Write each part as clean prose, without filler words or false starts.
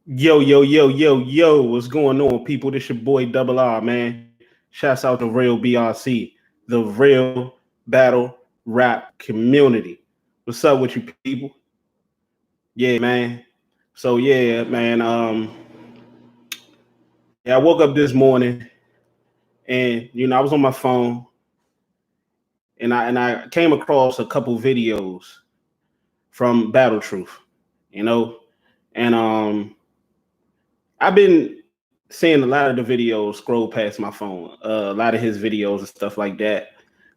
Yo, yo, yo, yo, yo, what's going on, people? This your boy Double R, man. Shouts out to Real BRC, the real battle rap community. What's up with you people? Yeah, man. So yeah, man. Yeah, I woke up this morning and I was on my phone and I came across a couple videos from Battle Truth, you know, and I've been seeing a lot of the videos scroll past my phone, a lot of his videos and stuff like that.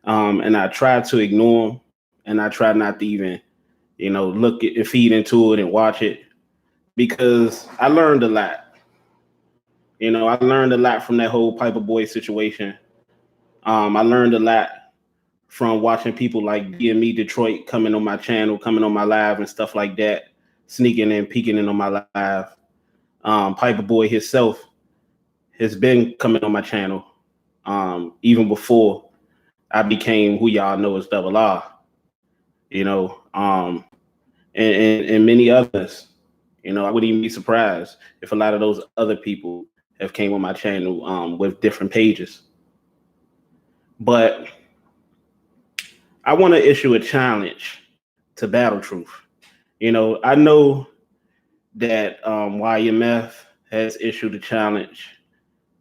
And I try to ignore them and I try not to even, look at and feed into it and watch it because I learned a lot. I learned a lot from that whole Piper Boy situation. I learned a lot from watching people like DME Detroit coming on my channel, coming on my live and stuff like that, sneaking and peeking in on my live. Piper Boy himself has been coming on my channel even before I became who y'all know as Double R, and many others. I wouldn't even be surprised if a lot of those other people have came on my channel with different pages. But I want to issue a challenge to Battle Truth. I know that YMF has issued a challenge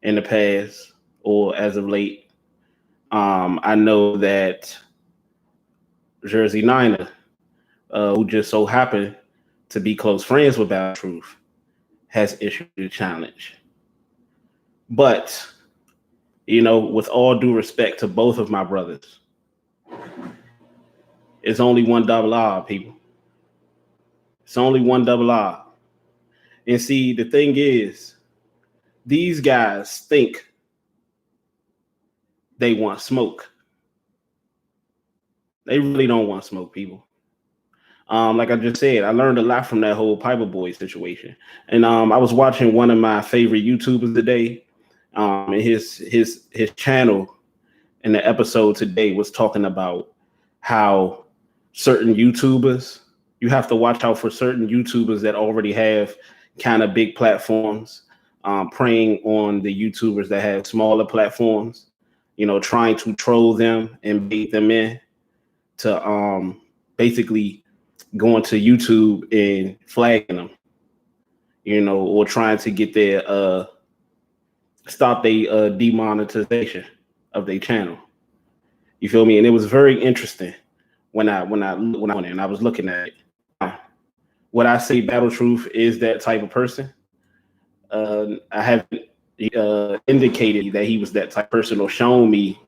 in the past or as of late. I know that Jersey Niner, who just so happened to be close friends with Battle Truth, has issued a challenge. But, with all due respect to both of my brothers, it's only one Double R, people. It's only one Double R. And see, the thing is, these guys think they want smoke. They really don't want smoke, people. Like I just said, I learned a lot from that whole Piper Boy situation. And I was watching one of my favorite YouTubers today. And his channel in the episode today was talking about how certain YouTubers, you have to watch out for certain YouTubers that already have kind of big platforms, preying on the YouTubers that have smaller platforms, trying to troll them and bait them in to basically going to YouTube and flagging them, or trying to get their stop their demonetization of their channel. You feel me? And it was very interesting when I and I was looking at it. Would I say Battle Truth is that type of person? I haven't indicated that he was that type of person or shown me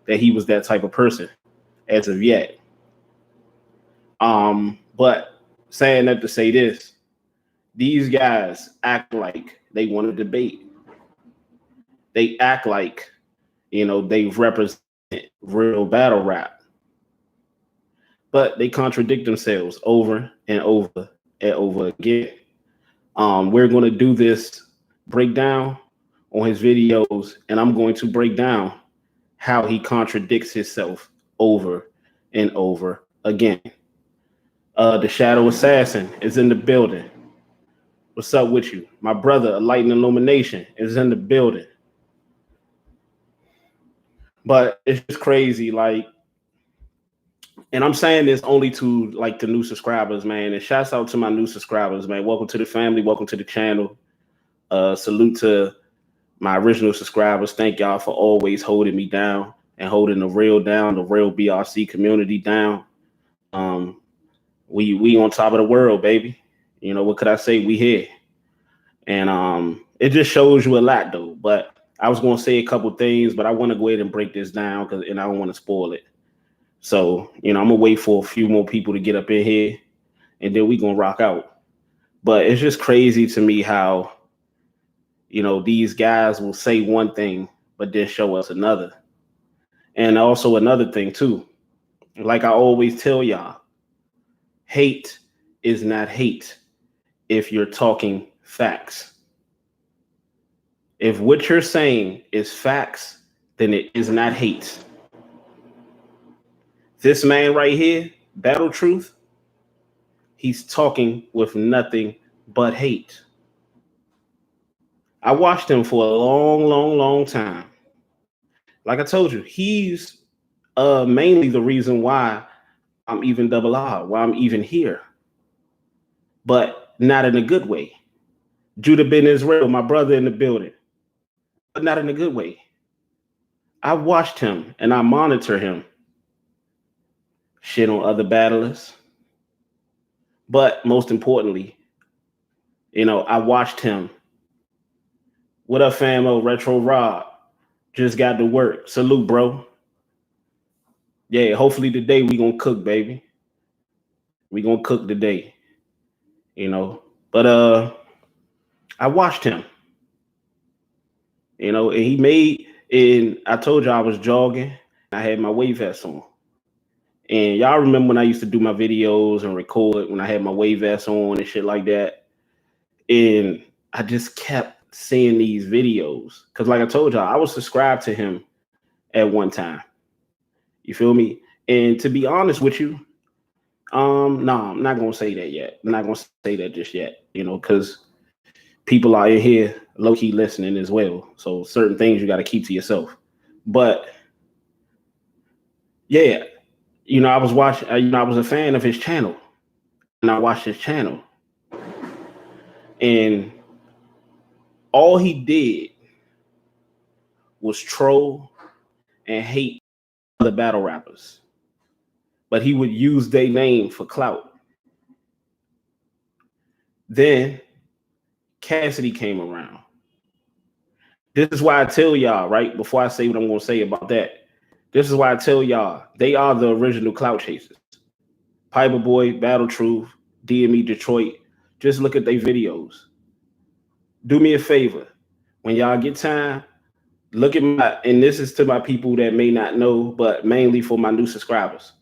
that he was that type of person as of yet. But saying that to say this, these guys act like they want to debate. They act like, they represent real battle rap. But they contradict themselves over and over and over again. We're going to do this breakdown on his videos, and I'm going to break down how he contradicts himself over and over again. The Shadow Assassin is in the building. What's up with you? My brother, Light and Illumination, is in the building. But it's just crazy, like, and I'm saying this only to like the new subscribers, man. And shouts out to my new subscribers, man. Welcome to the family. Welcome to the channel. Salute to my original subscribers. Thank y'all for always holding me down and holding the real BRC community down. We on top of the world, baby. What could I say? We here. And it just shows you a lot, though. But I was going to say a couple things, but I want to go ahead and break this down and I don't want to spoil it. So, I'm going to wait for a few more people to get up in here and then we're going to rock out. But it's just crazy to me how, these guys will say one thing, but then show us another. And also another thing, too. Like I always tell y'all, hate is not hate if you're talking facts. If what you're saying is facts, then it is not hate. This man right here, Battle Truth, he's talking with nothing but hate. I watched him for a long time. Like I told you, he's mainly the reason why I'm even double R, why I'm even here. But not in a good way. Judah Ben Israel, my brother in the building, but not in a good way. I watched him and I monitor him shit on other battlers. But most importantly, I watched him. What up, famo? Retro Rob just got to work. Salute, bro. Yeah, hopefully today we gonna cook, baby. We gonna cook today. But I watched him. And he made. And I told you I was jogging. I had my wave vest on. And y'all remember when I used to do my videos and record when I had my wave vest on and shit like that. And I just kept seeing these videos. Because like I told y'all, I was subscribed to him at one time. You feel me? And to be honest with you, no, I'm not going to say that yet. I'm not going to say that just yet, because people are in here low-key listening as well. So certain things you got to keep to yourself. But yeah, I was watching, I was a fan of his channel. And I watched his channel. And all he did was troll and hate other battle rappers. But he would use their name for clout. Then Cassidy came around. This is why I tell y'all, right, before I say what I'm going to say about that, this is why I tell y'all, they are the original clout chasers. Piper Boy, Battle Truth, DME Detroit, just look at their videos. Do me a favor. When y'all get time, look at and this is to my people that may not know, but mainly for my new subscribers.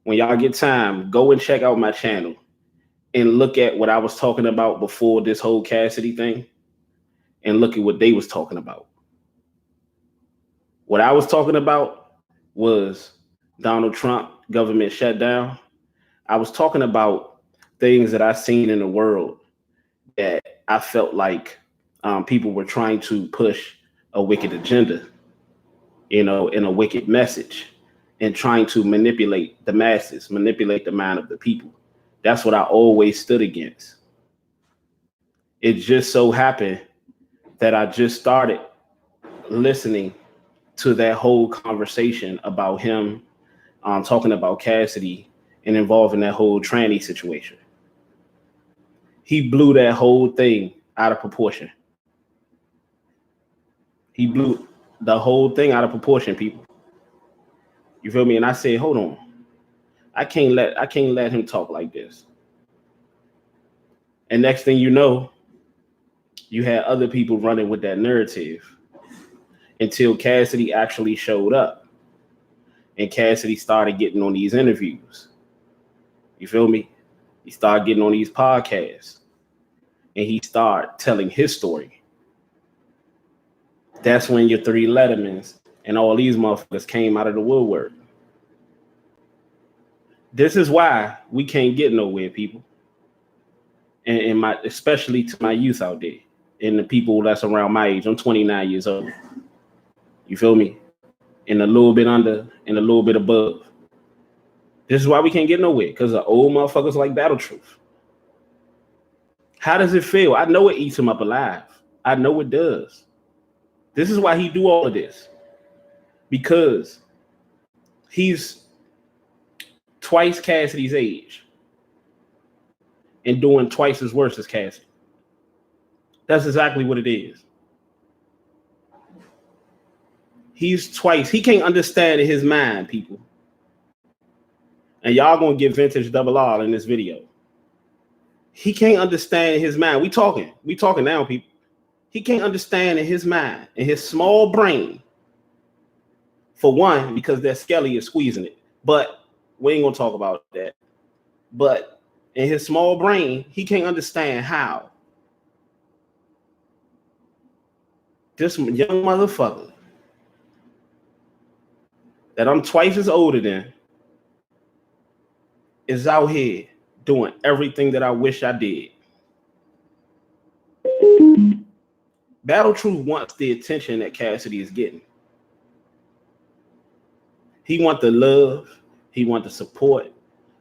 When y'all get time, go and check out my channel and look at what I was talking about before this whole Cassidy thing and look at what they was talking about. What I was talking about was Donald Trump, government shutdown. I was talking about things that I seen in the world that I felt like people were trying to push a wicked agenda, in a wicked message and trying to manipulate the masses, manipulate the mind of the people. That's what I always stood against. It just so happened that I just started listening to that whole conversation about him talking about Cassidy and involving that whole tranny situation. He blew that whole thing out of proportion. He blew the whole thing out of proportion, people. You feel me? And I said, hold on. I can't let him talk like this. And next thing you know, you had other people running with that narrative until Cassidy actually showed up. And Cassidy started getting on these interviews. You feel me? He started getting on these podcasts. And he started telling his story. That's when your three Lettermans and all these motherfuckers came out of the woodwork. This is why we can't get nowhere, people. And especially to my youth out there and the people that's around my age. I'm 29 years old. You feel me? And a little bit under and a little bit above. This is why we can't get nowhere, because of old motherfuckers like Battle Truth. How does it feel? I know it eats him up alive. I know it does. This is why he do all of this. Because he's twice Cassidy's age and doing twice as worse as Cassidy. That's exactly what it is. He's twice. He can't understand in his mind, people. And y'all gonna get vintage double R in this video. He can't understand in his mind. We talking now, people. He can't understand in his mind, in his small brain. For one, because that Skelly is squeezing it. But we ain't gonna talk about that. But in his small brain, he can't understand how this young motherfucker that I'm twice as older than is out here doing everything that I wish I did. Battle Truth wants the attention that Cassidy is getting. He wants the love. He wants the support.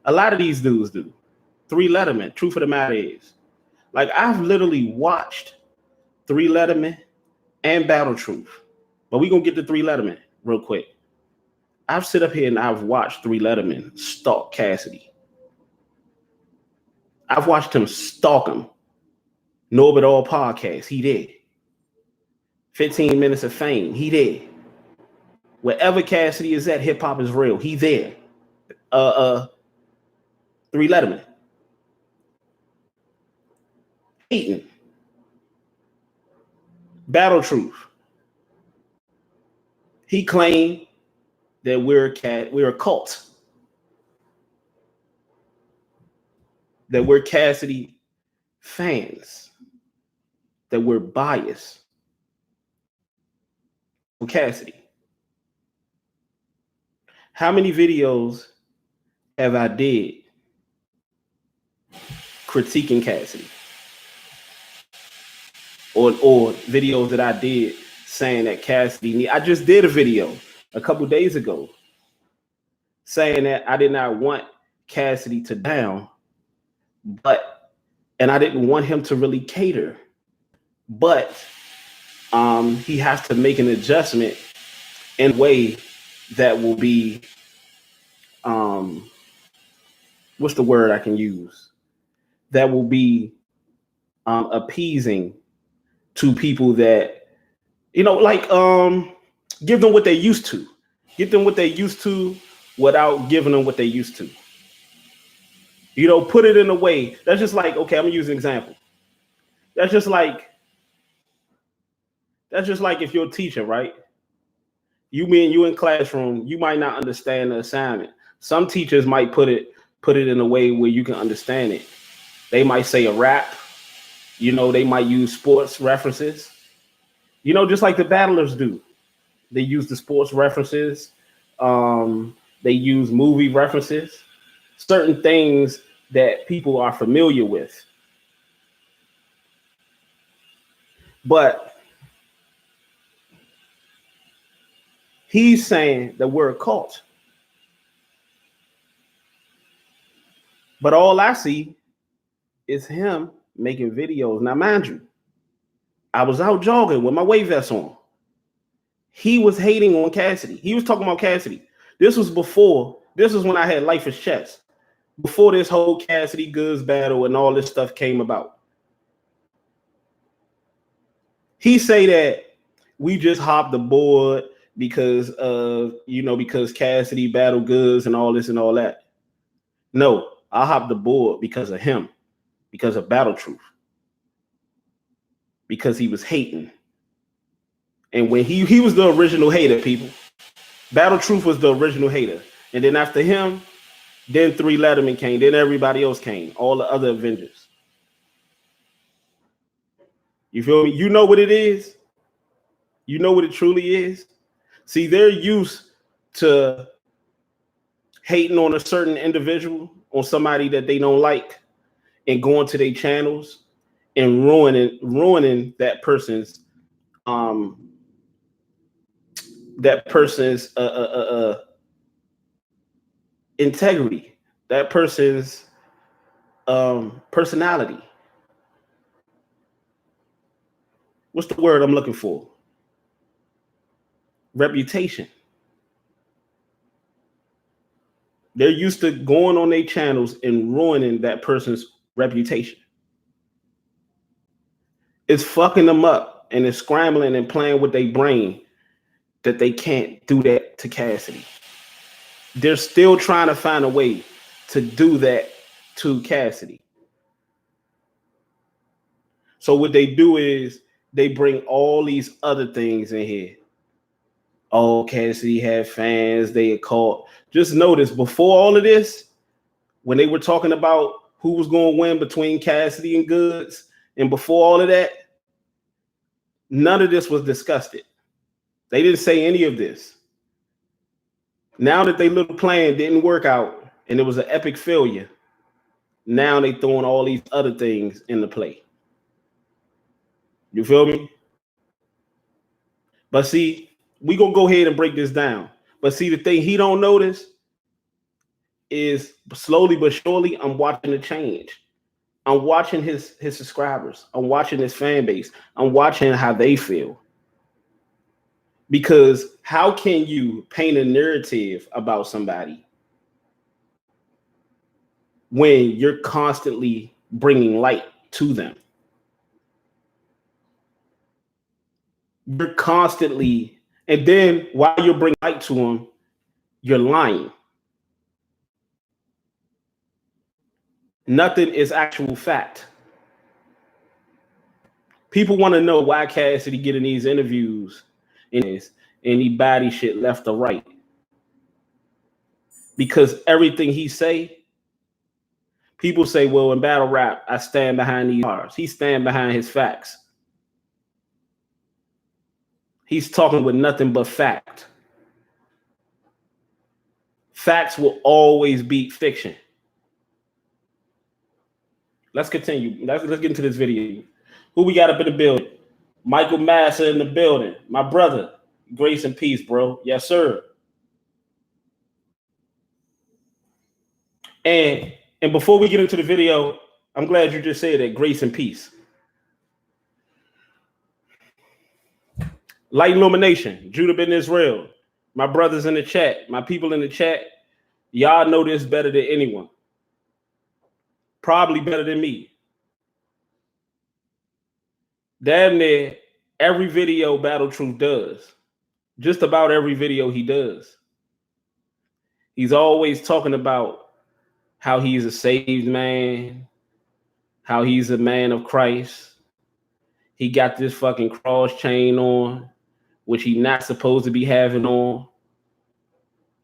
A lot of these dudes do. 3 Letterman, truth of the matter is. Like, I've literally watched 3 Letterman and Battle Truth. But we're going to get to 3 Letterman real quick. I've sit up here and I've watched 3 Letterman stalk Cassidy. I've watched him stalk him. Know It All podcast, he did. 15 Minutes of Fame, he did. Wherever Cassidy is at, hip hop is real, he there. 3 Letterman. Hating. Battle Truth. He claimed that we're a cult. That we're Cassidy fans. That we're biased. Well, Cassidy, how many videos have I did critiquing Cassidy? Or videos that I did saying that Cassidy I just did a video a couple days ago saying that I did not want Cassidy to down, and I didn't want him to really cater, but he has to make an adjustment in a way that will be what's the word I can use? That will be appeasing to people that, like give them what they used to. Give them what they used to without giving them what they used to. Put it in a way. That's just like, okay, I'm gonna use an example. That's just like if you're a teacher, right? You in classroom, you might not understand the assignment. Some teachers might put it in a way where you can understand it. They might say a rap, they might use sports references, just like the battlers do. They use the sports references. They use movie references, certain things that people are familiar with. But he's saying that we're a cult. But all I see is him making videos. Now, mind you, I was out jogging with my weight vest on. He was hating on Cassidy. He was talking about Cassidy. This was when I had Life is Chess. Before this whole Cassidy Goods battle and all this stuff came about. He say that we just hopped the board because Cassidy battle Goods and all this and all that. No, I hopped the board because of him, because of Battle Truth, because he was hating. And when he was the original hater, people. Battle Truth was the original hater. And then after him, then 3 Letterman came. Then everybody else came. All the other Avengers. You feel me? You know what it is? You know what it truly is? See, they're used to hating on a certain individual, on somebody that they don't like, and going to their channels and ruining that person's integrity, that person's personality. What's the word I'm looking for? Reputation. They're used to going on their channels and ruining that person's reputation. It's fucking them up, and it's scrambling and playing with their brain that they can't do that to Cassidy. They're still trying to find a way to do that to Cassidy. So what they do is they bring all these other things in here. Oh, Cassidy had fans, they had caught. Just notice, before all of this, when they were talking about who was going to win between Cassidy and Goods, and before all of that, none of this was discussed. They didn't say any of this. Now that their little plan didn't work out and it was an epic failure, now they throwing all these other things into play. You feel me? But see, we gonna go ahead and break this down. But see, the thing he don't notice is slowly but surely, I'm watching the change. I'm watching his subscribers. I'm watching his fan base. I'm watching how they feel. Because how can you paint a narrative about somebody when you're constantly bringing light to them? You're constantly, and then while you're bringing light to them, you're lying. Nothing is actual fact. People want to know why Cassidy getting these interviews and he body shit left or right. Because everything he say, people say, well, in battle rap, I stand behind these bars. He stand behind his facts. He's talking with nothing but fact. Facts will always beat fiction. Let's continue. Let's get into this video. Who we got up in the building? Michael Massa in the building. My brother. Grace and peace, bro. Yes, sir. And before we get into the video, I'm glad you just said that. Grace and peace. Light illumination. Judah ben Israel. My brothers in the chat. My people in the chat. Y'all know this better than anyone. Probably better than me. Damn near every video Battle Truth does. Just about every video he does. He's always talking about how he's a saved man, how he's a man of Christ. He got this fucking cross chain on, which he's not supposed to be having on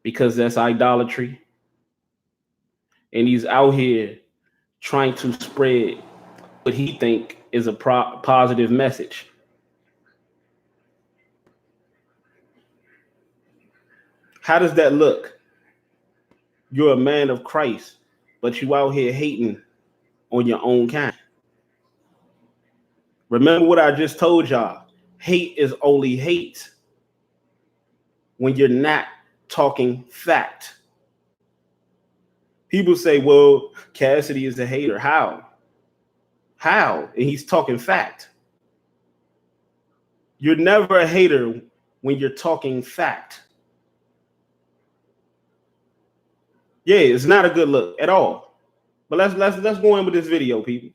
because that's idolatry. And he's out here trying to spread what he think is a positive message. How does that look? You're a man of Christ, but you out here hating on your own kind. Remember what I just told y'all. Hate is only hate when you're not talking fact. People say, well, Cassidy is a hater. How? And he's talking fact. You're never a hater when you're talking fact. Yeah, it's not a good look at all. But let's go in with this video, people.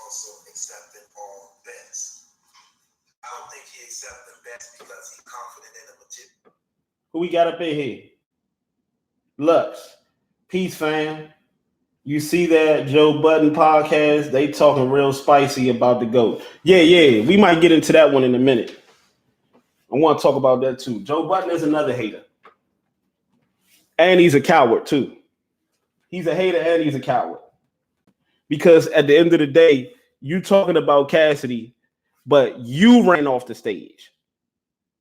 Also accepting all bets. I don't think he accepts them bets because he's confident in them. Who we got up in here? Lux. Peace, fam. You see that Joe Budden podcast? They talking real spicy about the GOAT. Yeah. We might get into that one in a minute. I want to talk about that too. Joe Budden is another hater. And he's a coward too. He's a hater and he's a coward. Because at the end of the day, you talking about Cassidy, but you ran off the stage.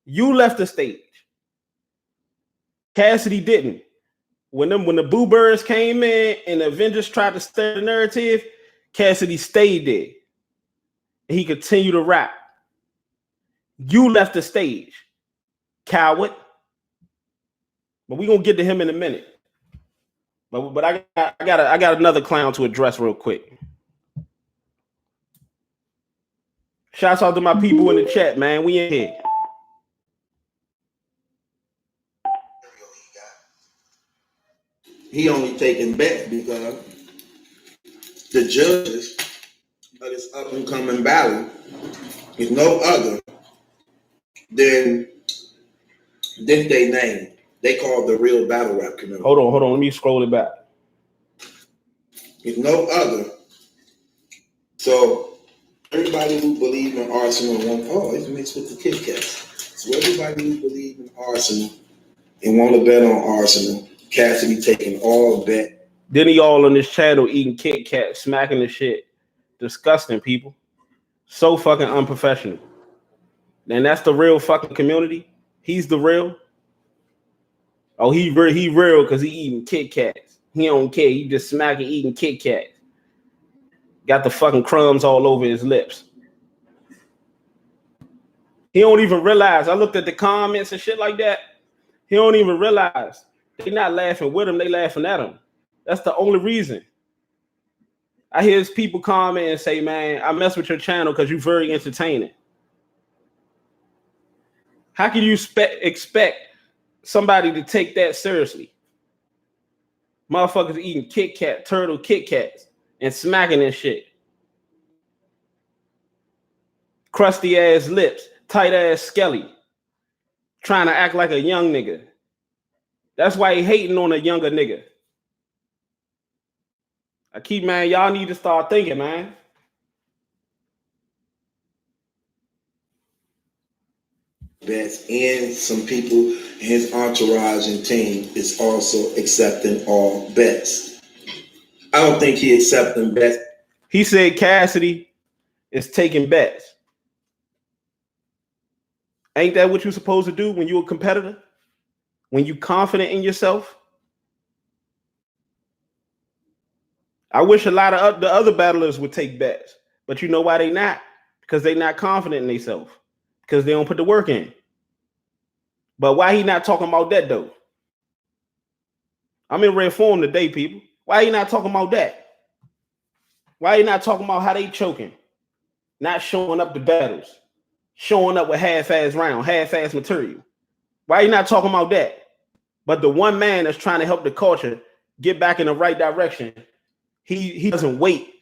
You left the stage. Cassidy didn't. When the Boo Birds came in and the Avengers tried to stir the narrative, Cassidy stayed there. And he continued to rap. You left the stage, coward. But we're gonna get to him in a minute. But I got another clown to address real quick. Shouts out to my people in the chat, man. We in here. He only taking bets because the judges of this up and coming battle is no other than this they name. They call the real battle rap community. Hold on. Let me scroll it back. It's no other. So everybody who believes in Arsonal it's mixed with the Kit Kats. So everybody who believes in Arsonal and want to bet on Arsonal, Cassidy taking all bet. Then he all on this channel eating Kit Kat, smacking the shit. Disgusting, people. So fucking unprofessional. And that's the real fucking community. He's the real. Oh, he real because he eating Kit Kats. He don't care. He just smacking eating Kit Kats. Got the fucking crumbs all over his lips. He don't even realize. I looked at the comments and shit like that. He don't even realize they not laughing with him. They laughing at him. That's the only reason. I hear people comment and say, man, I mess with your channel because you're very entertaining. How can you expect somebody to take that seriously? Motherfuckers eating Kit Kat, turtle Kit Kats and smacking and shit. Crusty ass lips, tight ass skelly. Trying to act like a young nigga. That's why he hating on a younger nigga. Man, y'all need to start thinking, man. Bets and some people in his entourage and team is also accepting all bets. I don't think he accepting bets. He said Cassidy is taking bets. Ain't that what you're supposed to do when you're a competitor? When you're confident in yourself? I wish a lot of the other battlers would take bets, but you know why they not? Because they not confident in themselves. Because they don't put the work in. But why he not talking about that though? I'm in red form today, people. Why he not talking about that? Why he not talking about how they choking? Not showing up to battles. Showing up with half-ass round, half-ass material. Why he not talking about that? But the one man that's trying to help the culture get back in the right direction, he doesn't wait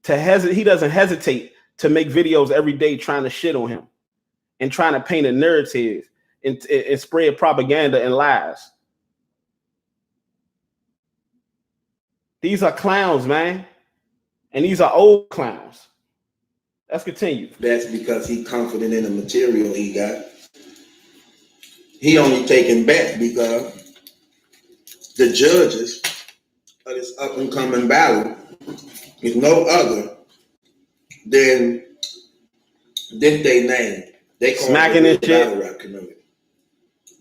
to hesitate. He doesn't hesitate to make videos every day trying to shit on him and trying to paint a narrative and spread propaganda and lies. These are clowns, man. And these are old clowns. Let's continue. That's because he's confident in the material he got. He only taking bets because the judges of this up and coming battle is no other than this they name. They call smacking it the battle rap community.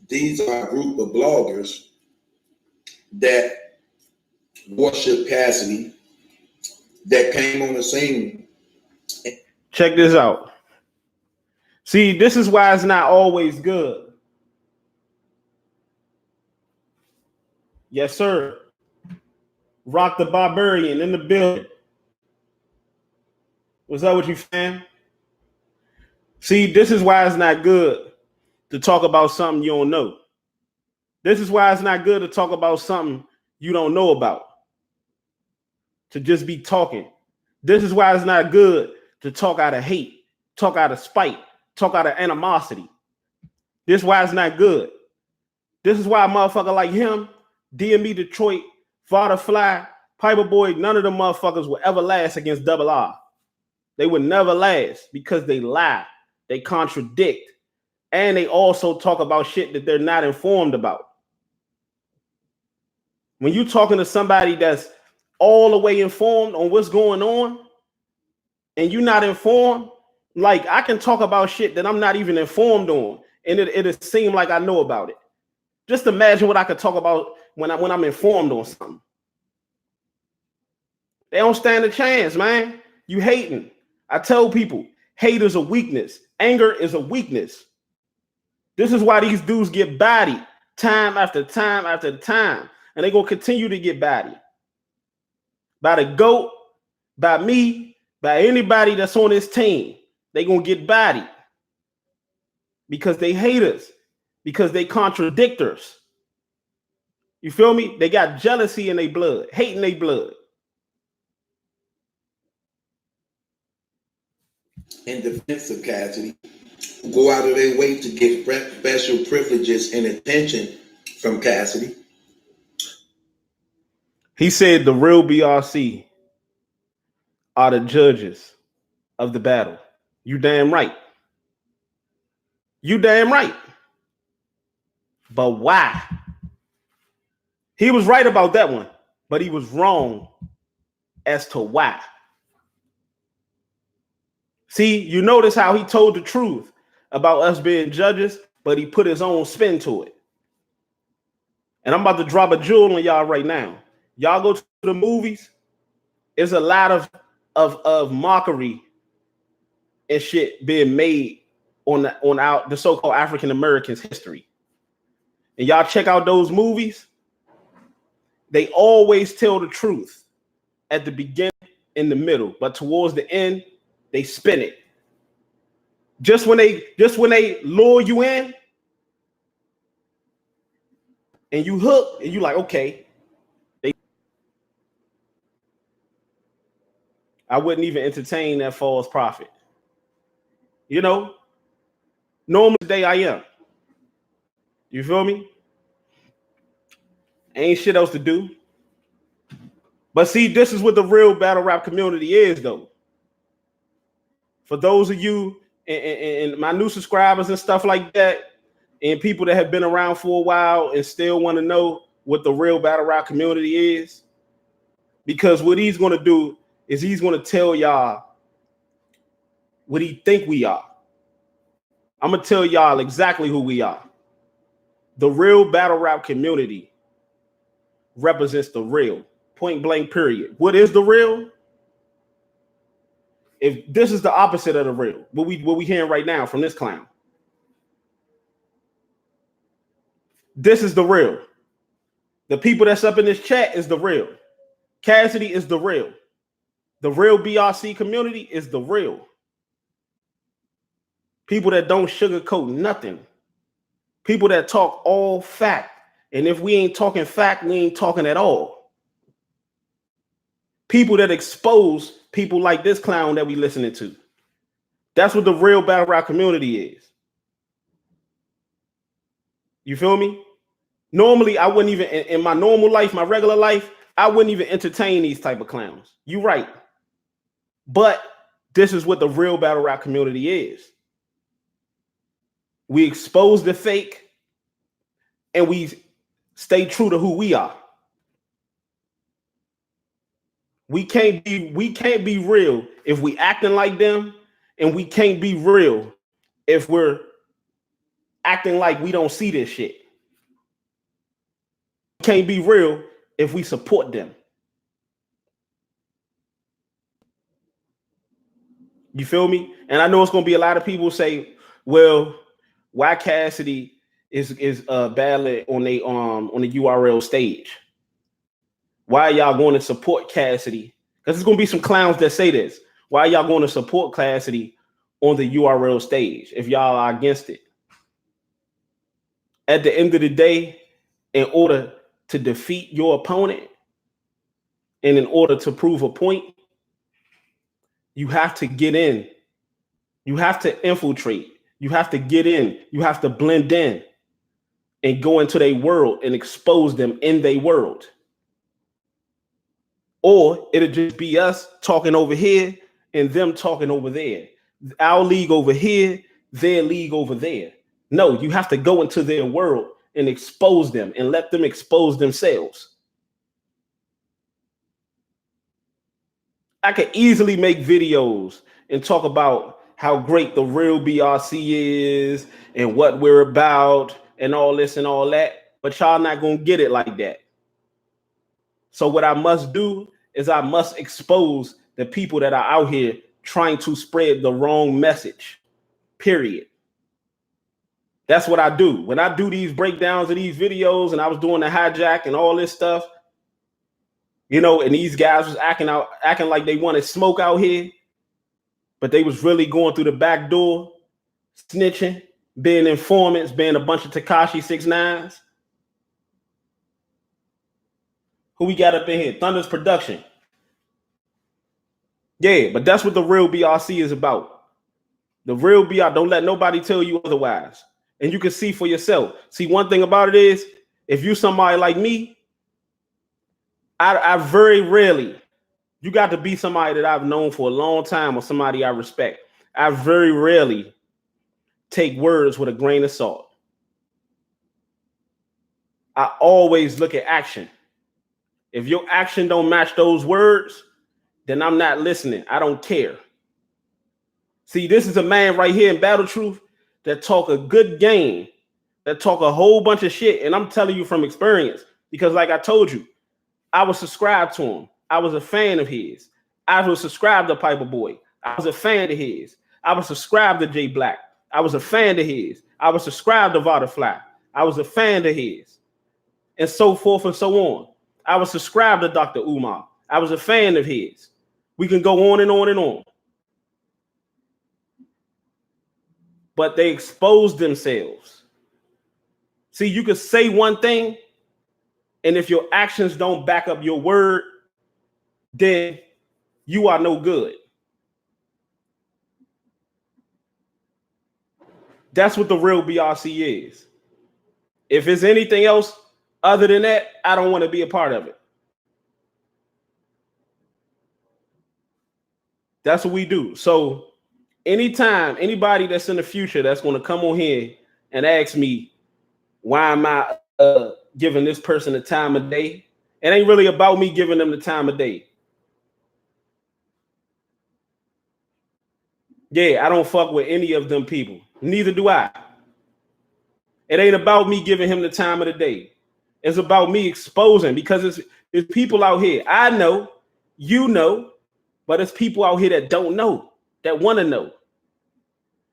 These are a group of bloggers that worship Cassidy, that came on the scene. Check this out. See, this is why it's not always good. Yes, sir. Rock the Barbarian in the building. What's up with you, fam? See, this is why it's not good to talk about something you don't know. This is why it's not good to talk about something you don't know about. To just be talking. This is why it's not good to talk out of hate, talk out of spite, talk out of animosity. This is why it's not good. This is why a motherfucker like him, DME Detroit, Vada Fly, Piper Boy, none of them motherfuckers will ever last against Double R. They would never last because they lie, they contradict, and they also talk about shit that they're not informed about. When you're talking to somebody that's all the way informed on what's going on, and you're not informed, like I can talk about shit that I'm not even informed on, and it'll seem like I know about it. Just imagine what I could talk about when I'm informed on something. They don't stand a chance, man. You hating. I tell people, hate is a weakness. Anger is a weakness. This is why these dudes get bodied time after time after time, and they're gonna continue to get bodied. By the GOAT, by me, by anybody that's on this team, they're gonna get bodied. Because they hate us, because they contradict us. You feel me? They got jealousy in their blood, hate in their blood. In defense of Cassidy, go out of their way to get special privileges and attention from Cassidy. He said the real BRC are the judges of the battle. You damn right. You damn right. But why? He was right about that one, but he was wrong as to why. See, you notice how he told the truth about us being judges, but he put his own spin to it. And I'm about to drop a jewel on y'all right now. Y'all go to the movies. There's a lot of of mockery and shit being made on the so-called African Americans' history. And y'all check out those movies. They always tell the truth at the beginning, in the middle, but towards the end, they spin it. Just when they lure you in and you hook and you like, okay. I wouldn't even entertain that false prophet. You know, normally today I am. You feel me? Ain't shit else to do. But see, this is what the real battle rap community is, though. For those of you and my new subscribers and stuff like that, and people that have been around for a while and still want to know what the real battle rap community is, because what he's going to do is he's going to tell y'all what he think we are. I'm going to tell y'all exactly who we are. The real battle rap community represents the real, point blank, period. What is the real? If this is the opposite of the real, what we hearing right now from this clown. This is the real. The people that's up in this chat is the real. Cassidy is the real. The real BRC community is the real. People that don't sugarcoat nothing. People that talk all fact. And if we ain't talking fact, we ain't talking at all. People that expose people like this clown that we listening to. That's what the real battle rap community is. You feel me? Normally, I wouldn't even, in my normal life, my regular life, I wouldn't even entertain these type of clowns. You right. But this is what the real battle rap community is. We expose the fake and we stay true to who we are. We can't be real if we acting like them, and we can't be real if we're acting like we don't see this shit. We can't be real if we support them. You feel me? And I know it's gonna be a lot of people say, well, why Cassidy is battling on the URL stage? Why are y'all going to support Cassidy? Because there's going to be some clowns that say this. Why are y'all going to support Cassidy on the URL stage if y'all are against it? At the end of the day, in order to defeat your opponent and in order to prove a point, you have to get in. You have to infiltrate. You have to get in. You have to blend in and go into their world and expose them in their world. Or it'll just be us talking over here and them talking over there. Our league over here, their league over there. No, you have to go into their world and expose them and let them expose themselves. I could easily make videos and talk about how great the real BRC is and what we're about and all this and all that, but y'all not gonna get it like that. So what I must do is I must expose the people that are out here trying to spread the wrong message, period. That's what I do. When I do these breakdowns of these videos and I was doing the hijack and all this stuff, you know, and these guys was acting like they wanted smoke out here, but they was really going through the back door, snitching, being informants, being a bunch of Tekashi 6ix9s. Who we got up in here? Thunder's Production. Yeah, but that's what the real BRC is about. The real BR, don't let nobody tell you otherwise. And you can see for yourself. See, one thing about it is, if you somebody like me, I very rarely, you got to be somebody that I've known for a long time or somebody I respect. I very rarely take words with a grain of salt. I always look at action. If your action don't match those words, then I'm not listening. I don't care. See, this is a man right here in Battle Truth that talk a good game, that talk a whole bunch of shit. And I'm telling you from experience, because like I told you, I was subscribed to him. I was a fan of his. I was subscribed to Piper Boy. I was a fan of his. I was subscribed to Jay Black. I was a fan of his. I was subscribed to Vodafly. I was a fan of his. And so forth and so on. I was subscribed to Dr. Umar. I was a fan of his. We can go on and on and on. But they exposed themselves. See, you could say one thing, and if your actions don't back up your word, then you are no good. That's what the real BRC is. If it's anything else other than that, I don't want to be a part of it. That's what we do. So anytime anybody that's in the future that's going to come on here and ask me, why am I giving this person the time of day? It ain't really about me giving them the time of day. Yeah, I don't fuck with any of them people. Neither do I. It ain't about me giving him the time of the day. It's about me exposing, because it's people out here. I know, you know, but it's people out here that don't know, that want to know.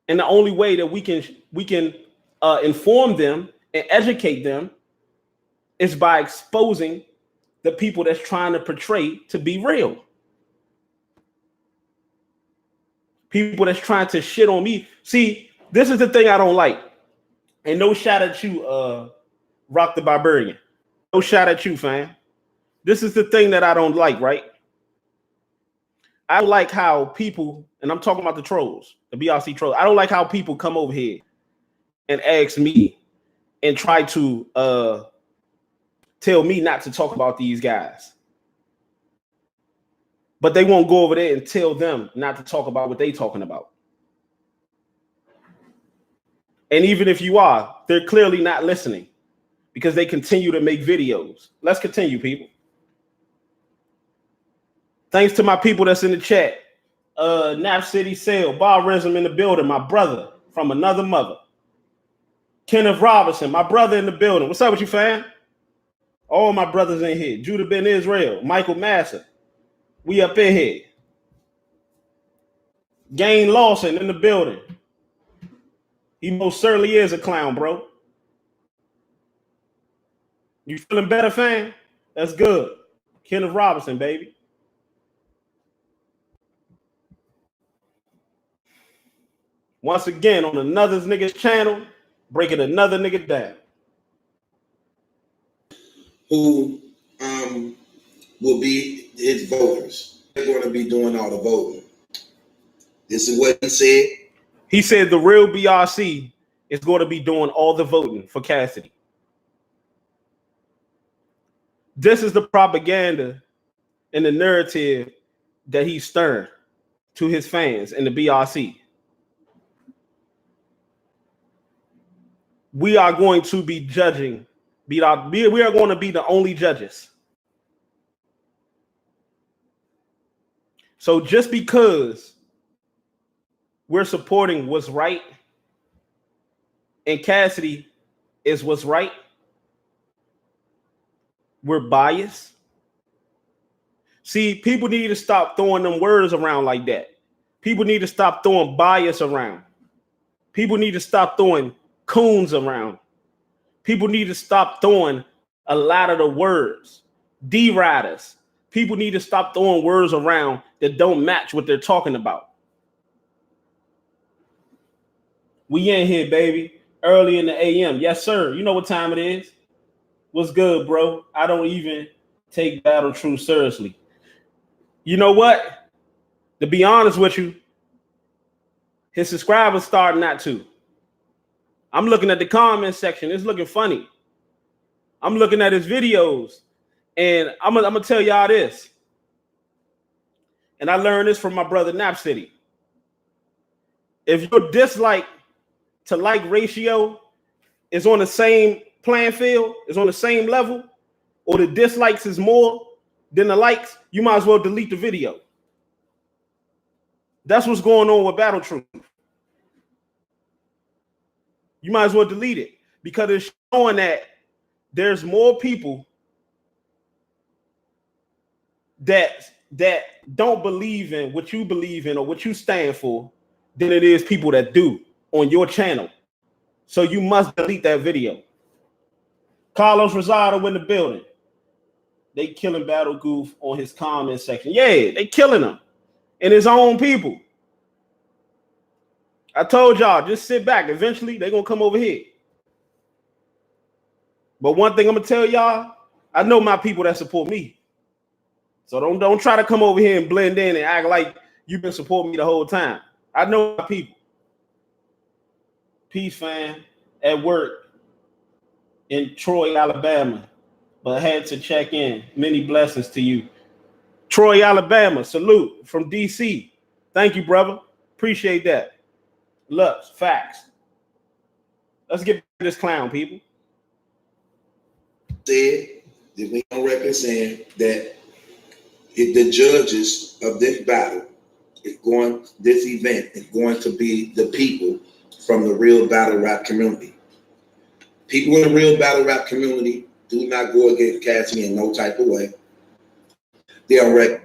And the only way that we can inform them and educate them is by exposing the people that's trying to portray to be real. People that's trying to shit on me. See, this is the thing I don't like. And no shot at you, Rock the Barbarian. No shot at you, fam. This is the thing that I don't like, right? I don't like how people, and I'm talking about the trolls, the BRC trolls. I don't like how people come over here and ask me and try to tell me not to talk about these guys. But they won't go over there and tell them not to talk about what they're talking about. And even if you are, they're clearly not listening because they continue to make videos. Let's continue, people. Thanks to my people that's in the chat. Nap City Sale, Barrism in the building, my brother from another mother. Kenneth Robinson, my brother in the building. What's up with you, fam? All my brothers in here. Judah Ben Israel, Michael Massa. We up in here. Gain Lawson in the building. He most certainly is a clown, bro. You feeling better, fam? That's good. Kenneth Robinson, baby. Once again, on another nigga's channel, breaking another nigga down. Who will be his voters. They're going to be doing all the voting. This is what he said. He said the real BRC is going to be doing all the voting for Cassidy. This is the propaganda and the narrative that he's stirring to his fans in the BRC. We are going to be judging. We are going to be the only judges. So just because we're supporting what's right and Cassidy is what's right, we're biased. See, people need to stop throwing them words around like that. People need to stop throwing bias around. People need to stop throwing coons around. People need to stop throwing a lot of the words. D-riders. People need to stop throwing words around that don't match what they're talking about. We in here, baby. Early in the AM. Yes, sir. You know what time it is. What's good, bro? I don't even take Battle Truth seriously. You know what? To be honest with you, his subscribers starting not to. I'm looking at the comment section. It's looking funny. I'm looking at his videos. And I'm gonna tell y'all this. And I learned this from my brother Nap City. If your dislike to like ratio is on the same playing field, is on the same level, or the dislikes is more than the likes, you might as well delete the video. That's what's going on with Battle Truth. You might as well delete it because it's showing that there's more people that that don't believe in what you believe in or what you stand for than it is people that do on your channel. So you must delete that video. Carlos Rosado in the building. They killing Battle Goof on his comment section. Yeah, they killing him and his own people. I told y'all, just sit back. Eventually, they're going to come over here. But one thing I'm going to tell y'all, I know my people that support me. So don't try to come over here and blend in and act like you've been supporting me the whole time. I know my people. Peace, fam. At work in Troy, Alabama. But had to check in. Many blessings to you. Troy, Alabama. Salute from DC. Thank you, brother. Appreciate that. Lux, facts. Let's get this clown, people. Said that we on record saying that if the judges of this battle this event is going to be the people from the real battle rap community. People in the real battle rap community do not go against Cassidy in no type of way. They are record.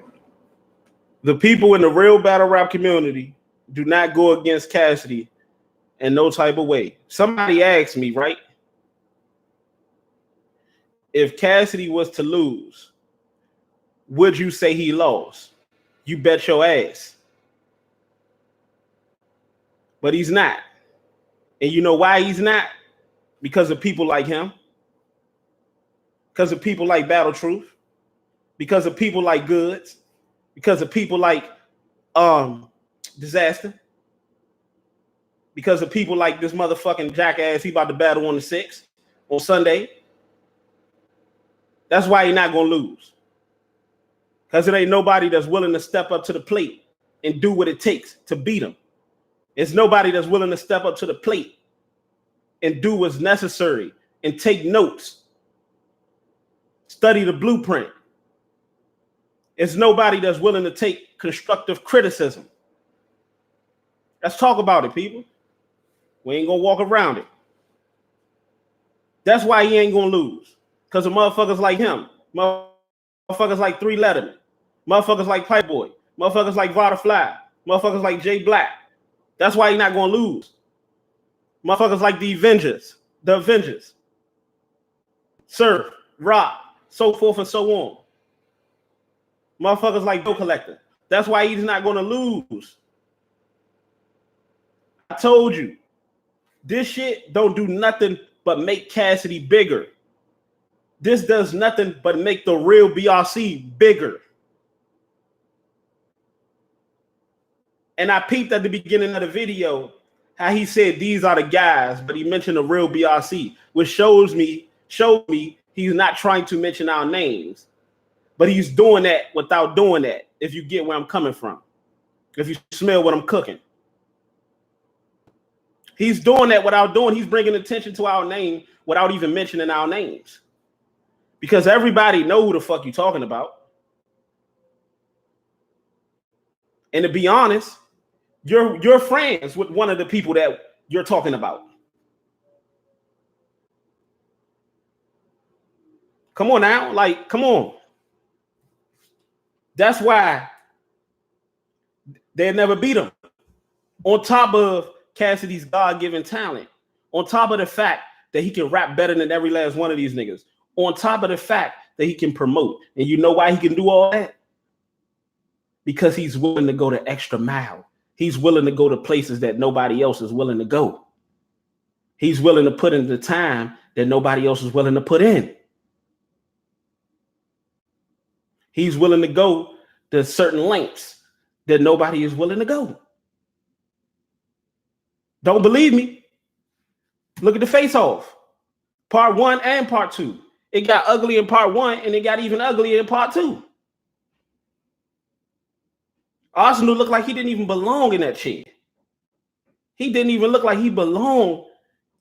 The people in the real battle rap community do not go against Cassidy in no type of way. Somebody asked me, right? If Cassidy was to lose, would you say he lost? You bet your ass. But he's not. And you know why he's not? Because of people like him. Because of people like Battle Truth. Because of people like Goods. Because of people like Disaster. Because of people like this motherfucking jackass he about to battle on the 6th on Sunday. That's why he's not going to lose. Because it ain't nobody that's willing to step up to the plate and do what it takes to beat him. It's nobody that's willing to step up to the plate and do what's necessary and take notes. Study the blueprint. It's nobody that's willing to take constructive criticism. Let's talk about it, people. We ain't going to walk around it. That's why he ain't going to lose. Because of motherfuckers like him. Motherfuckers like 3 Letterman. Motherfuckers like Pipe Boy. Motherfuckers like Vada Fly. Motherfuckers like Jay Black. That's why he's not going to lose. Motherfuckers like the Avengers. Surf, Rock, so forth and so on. Motherfuckers like Bill Collector. That's why he's not going to lose. I told you. This shit don't do nothing but make Cassidy bigger. This does nothing but make the real BRC bigger. And I peeped at the beginning of the video how he said these are the guys, but he mentioned the real BRC, which showed me he's not trying to mention our names, but he's doing that without doing that, if you get where I'm coming from. If you smell what I'm cooking. He's doing that without doing, he's bringing attention to our name without even mentioning our names. Because everybody know who the fuck you talking about. And to be honest, you're friends with one of the people that you're talking about. Come on now, like, come on. That's why they'll never beat him. On top of Cassidy's God-given talent, on top of the fact that he can rap better than every last one of these niggas, on top of the fact that he can promote. And you know why he can do all that? Because he's willing to go the extra mile. He's willing to go to places that nobody else is willing to go. He's willing to put in the time that nobody else is willing to put in. He's willing to go to certain lengths that nobody is willing to go. Don't believe me? Look at the face-off. Part 1 and part 2. It got ugly in part 1 and it got even uglier in part 2. Arsonal looked like he didn't even belong in that shit. He didn't even look like he belonged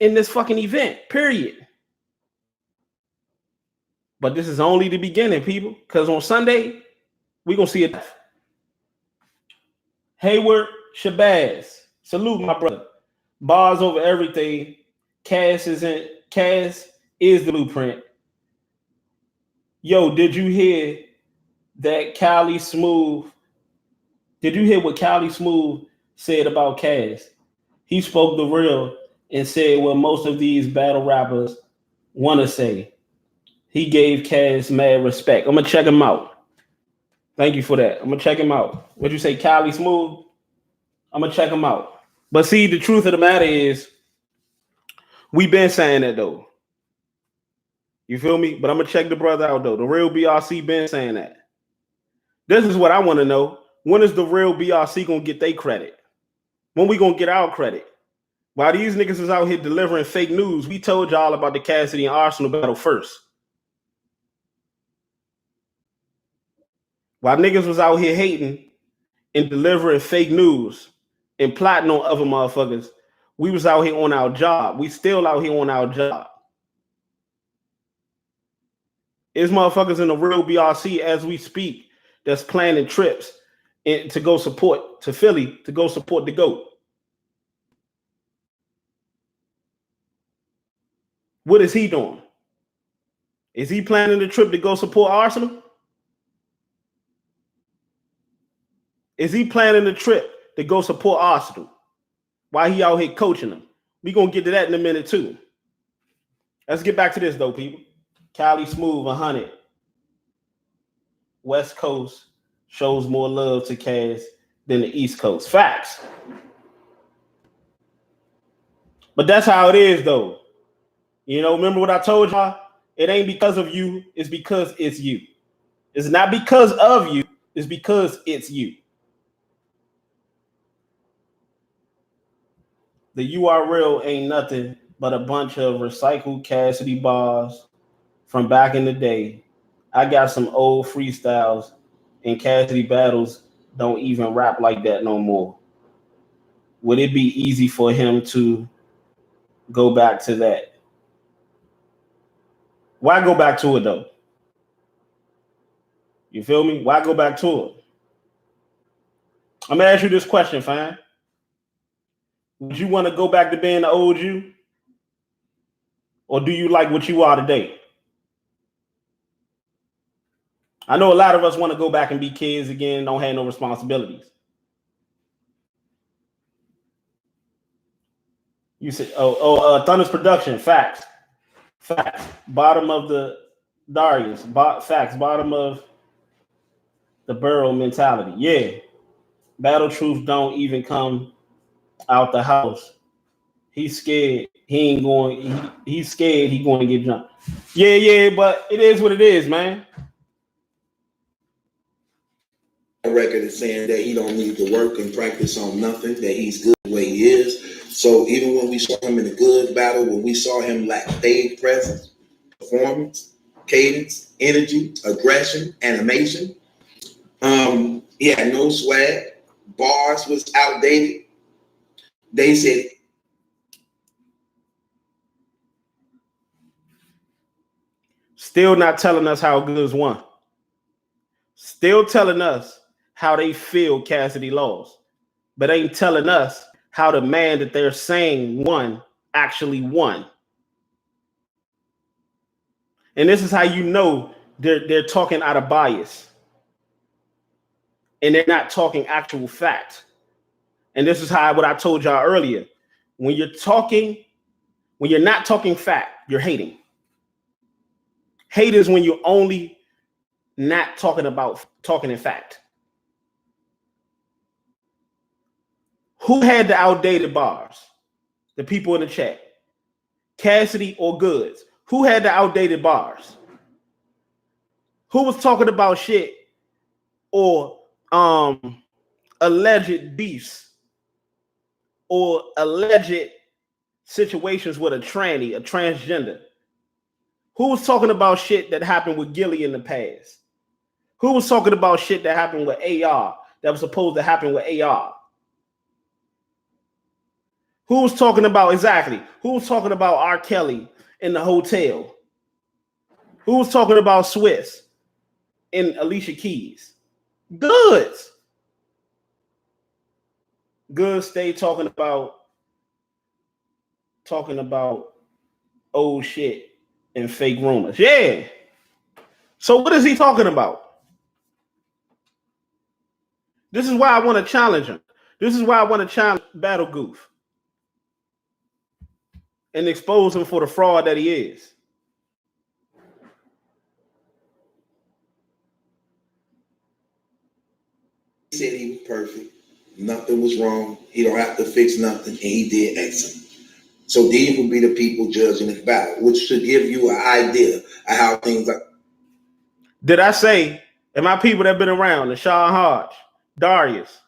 in this fucking event, period. But this is only the beginning, people, because on Sunday, we're going to see it. Hayward Shabazz. Salute, my brother. Bars over everything. Cass is the blueprint. Yo, did you hear that Cali Smooth. Did you hear what Cali Smooth said about Cass? He spoke the real and said what most of these battle rappers want to say. He gave Cass mad respect. I'm gonna check him out. Thank you for that. I'm gonna check him out. What'd you say, Cali Smooth? I'm gonna check him out. But see, the truth of the matter is, we been saying that though. You feel me? But I'm gonna check the brother out though. The real BRC been saying that. This is what I want to know. When is the real BRC gonna get their credit? When we gonna get our credit? While these niggas is out here delivering fake news, we told y'all about the Cassidy and Arsonal battle first. While niggas was out here hating and delivering fake news and plotting on other motherfuckers, we was out here on our job. We still out here on our job. There's motherfuckers in the real BRC as we speak that's planning trips to go support to Philly to go support the GOAT. What is he doing? Is he planning the trip to go support Arsonal? Is he planning the trip to go support Arsonal while he out here coaching them? We gonna get to that in a minute too. Let's get back to this though, people. Cali Smooth 100. West Coast shows more love to Cass than the East Coast. Facts. But that's how it is though. You know, remember what I told y'all? It ain't because of you, it's because it's you. It's not because of you, it's because it's you. The URL ain't nothing but a bunch of recycled Cassidy bars from back in the day. I got some old freestyles, and Cassidy battles don't even rap like that no more. Would it be easy for him to go back to that? Why go back to it though? You feel me? Why go back to it? I'm gonna ask you this question, fam. Would you want to go back to being the old you? Or do you like what you are today? I know a lot of us want to go back and be kids again, don't have no responsibilities. You said, Thunder's production, facts. Facts. Bottom of the Darius. Facts. Bottom of the Burrow mentality. Yeah. Battle Truth don't even come out the house. He's scared. He ain't going. He's scared. He going to get jumped. Yeah. But it is what it is, man. Record is saying that he don't need to work and practice on nothing. That he's good the way he is. So even when we saw him in the good battle, when we saw him lack stage presence, performance, cadence, energy, aggression, animation, he had no swag. Bars was outdated. They said still not telling us how Goods won. Still telling us how they feel Cassidy lost, but ain't telling us how the man that they're saying won actually won. And this is how you know they're talking out of bias. And they're not talking actual fact. And this is how what I told y'all earlier. When you're not talking fact, you're hating. Hate is when you're only not talking in fact. Who had the outdated bars? The people in the chat. Cassidy or Goods? Who had the outdated bars? Who was talking about shit or alleged beefs or alleged situations with a tranny, a transgender? Who was talking about shit that happened with Gilly in the past? Who was talking about shit that happened with AR that was supposed to happen with AR? Who was talking about Who was talking about R. Kelly in the hotel? Who was talking about Swiss and Alicia Keys? Goods. Goods stay talking about old shit and fake rumors. Yeah. So what is he talking about? This is why I want to challenge him. This is why I want to challenge Battle Goof and expose him for the fraud that he is. He said he was perfect. Nothing was wrong. He don't have to fix nothing, and he did excellent. So these would be the people judging this battle, which should give you an idea of how things are. Did I say, and my people that have been around, the Sean Hodge, Darius,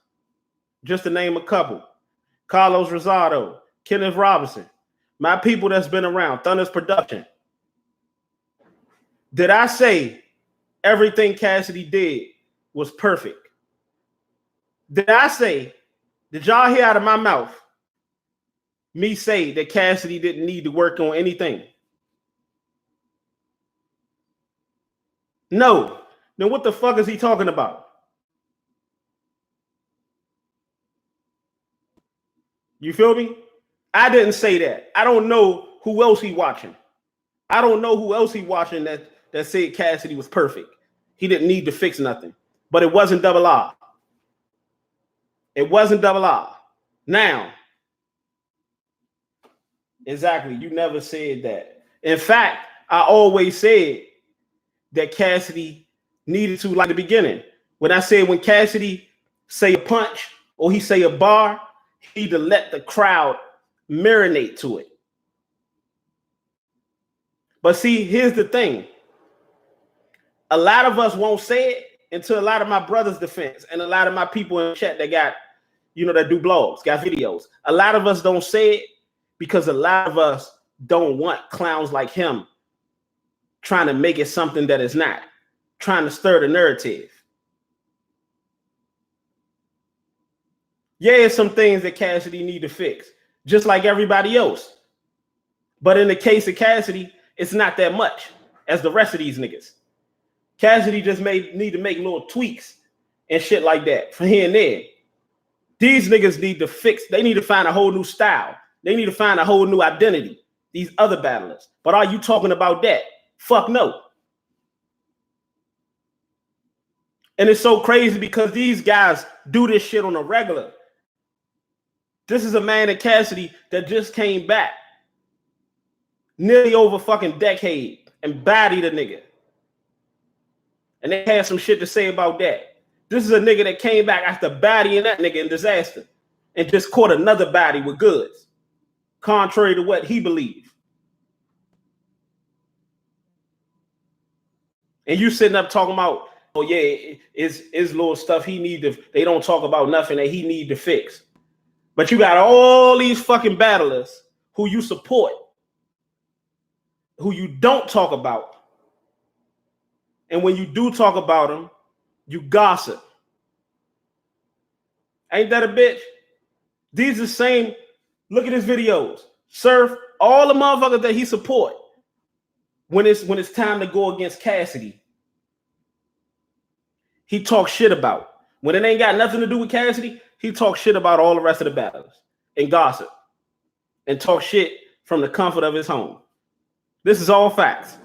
just to name a couple, Carlos Rosado, Kenneth Robinson, my people that's been around, Thunder's Production. Did I say everything Cassidy did was perfect? Did I say, did y'all hear out of my mouth me say that Cassidy didn't need to work on anything? No. Then what the fuck is he talking about? You feel me? I didn't say that. I don't know who else he watching. I don't know who else he watching that said Cassidy was perfect. He didn't need to fix nothing. But it wasn't Double R. It wasn't Double R. Now, exactly, you never said that. In fact, I always said that Cassidy needed to, like the beginning. When I said when Cassidy say a punch or he say a bar, he need to let the crowd marinate to it. But see, here's the thing. A lot of us won't say it until a lot of my brothers' defense and a lot of my people in the chat that got, that do blogs, got videos. A lot of us don't say it because a lot of us don't want clowns like him trying to make it something that is not, trying to stir the narrative. Yeah, some things that Cassidy need to fix, just like everybody else. But in the case of Cassidy, it's not that much as the rest of these niggas. Cassidy just need to make little tweaks and shit like that for here and there. These niggas need to fix, they need to find a whole new style. They need to find a whole new identity, these other battlers. But are you talking about that? Fuck no. And it's so crazy because these guys do this shit on a regular. This is a man at Cassidy that just came back nearly over fucking decade and bodied a nigga. And they had some shit to say about that. This is a nigga that came back after bodying that nigga in Disaster and just caught another body with goods, contrary to what he believed. And you sitting up talking about, oh yeah, it's little stuff they don't talk about nothing that he need to fix. But you got all these fucking battlers who you support, who you don't talk about. And when you do talk about them, you gossip. Ain't that a bitch? These are the same. Look at his videos. Surf, all the motherfuckers that he support. When it's time to go against Cassidy, he talks shit about. When it ain't got nothing to do with Cassidy, he talks shit about all the rest of the battlers and gossip and talk shit from the comfort of his home. This is all facts.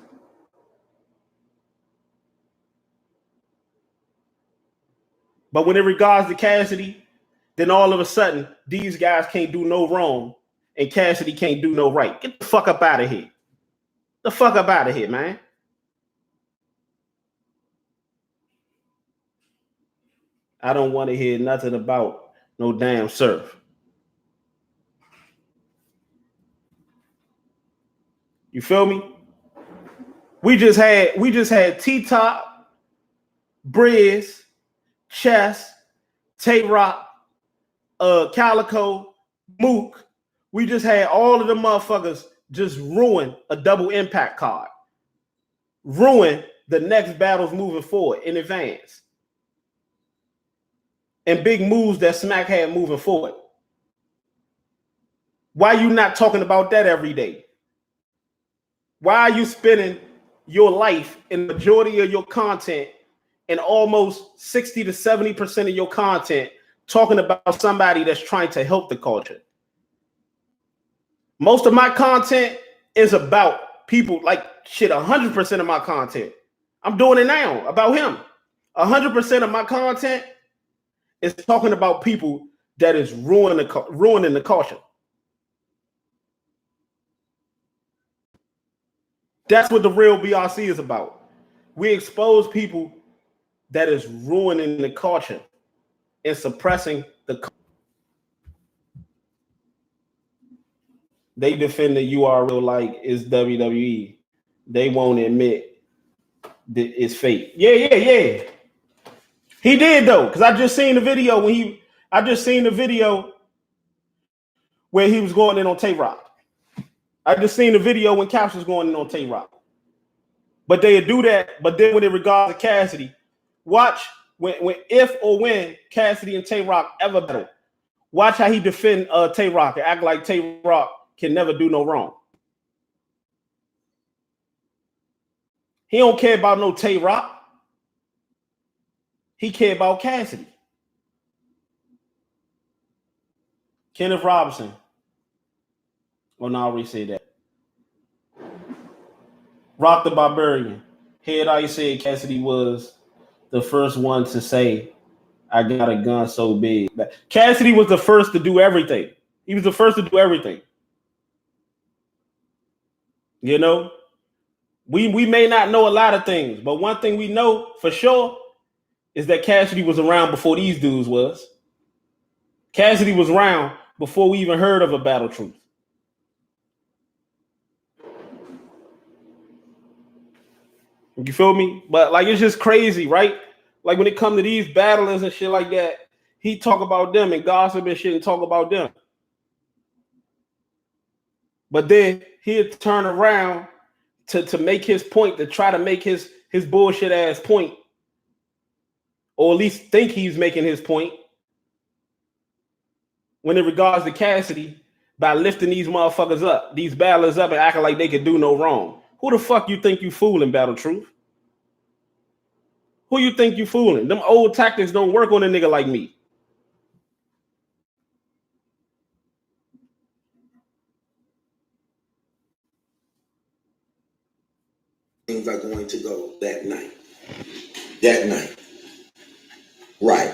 But when it regards to Cassidy, then all of a sudden, these guys can't do no wrong and Cassidy can't do no right. Get the fuck up out of here. The fuck up out of here, man. I don't want to hear nothing about no damn surf. You feel me? We just had T-Top, Briz, Chess, Tay-Rock, Calico, Mook. We just had all of the motherfuckers just ruin a double impact card. Ruin the next battles moving forward in advance. And big moves that Smack had moving forward. Why are you not talking about that every day? Why are you spending your life and the majority of your content and almost 60 to 70% of your content talking about somebody that's trying to help the culture? Most of my content is about people, like shit, 100% of my content. I'm doing it now about him. 100% of my content It's talking about people that is ruining the culture. That's what the real BRC is about. We expose people that is ruining the culture and suppressing the culture. They defend the URL like it's WWE. They won't admit that it's fake. Yeah. He did though, because I just seen the video where he was going in on Tay-Rock. I just seen the video when Caps was going in on Tay-Rock. But they do that, but then when it regards to Cassidy, watch when Cassidy and Tay-Rock ever battle, watch how he defend Tay-Rock and act like Tay-Rock can never do no wrong. He don't care about no Tay-Rock. He care about Cassidy. Kenneth Robinson. Well, no, I already said that. Rock the Barbarian. Head I said Cassidy was the first one to say, I got a gun so big. Cassidy was the first to do everything. He was the first to do everything. You know, we may not know a lot of things, but one thing we know for sure is that Cassidy was around before these dudes was. Cassidy was around before we even heard of a Battle Truth. You feel me? But like, it's just crazy, right? Like when it comes to these battlers and shit like that, he talk about them and gossip and shit and talk about them. But then he'd turn around to make his point, to try to make his bullshit ass point, or at least think he's making his point when it regards to Cassidy by lifting these motherfuckers up, these battlers up and acting like they could do no wrong. Who the fuck you think you fooling, Battle Truth? Who you think you fooling? Them old tactics don't work on a nigga like me. Things are going to go that night. That night. Right.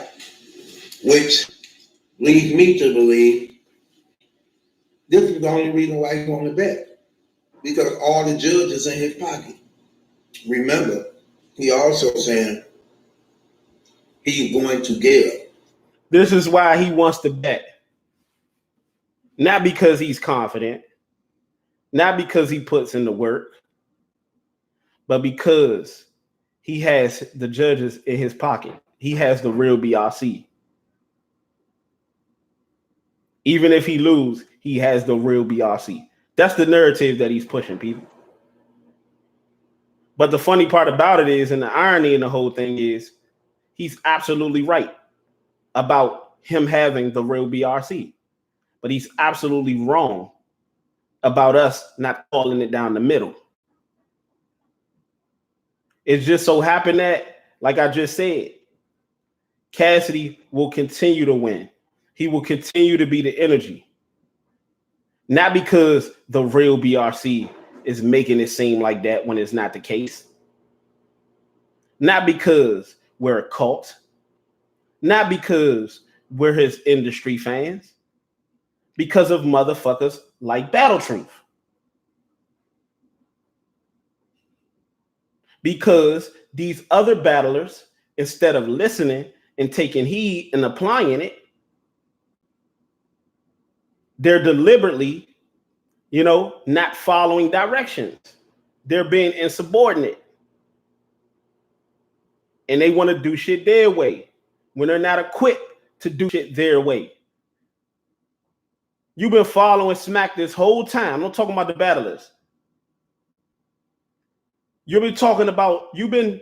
Which leads me to believe this is the only reason why he won the bet. Because all the judges in his pocket. Remember, he also saying he's going to give. This is why he wants to bet. Not because he's confident. Not because he puts in the work. But because he has the judges in his pocket. He has the real BRC. Even if he lose, he has the real BRC. That's the narrative that he's pushing, people. But the funny part about it is, and the irony in the whole thing is, he's absolutely right about him having the real BRC. But he's absolutely wrong about us not calling it down the middle. It just so happened that, like I just said, Cassidy will continue to win. He will continue to be the energy. Not because the real BRC is making it seem like that when it's not the case. Not because we're a cult. Not because we're his industry fans. Because of motherfuckers like Battle Truth. Because these other battlers, instead of listening and taking heed and applying it, they're deliberately, not following directions. They're being insubordinate. And they want to do shit their way when they're not equipped to do shit their way. You've been following Smack this whole time. I'm not talking about the battlers. You've been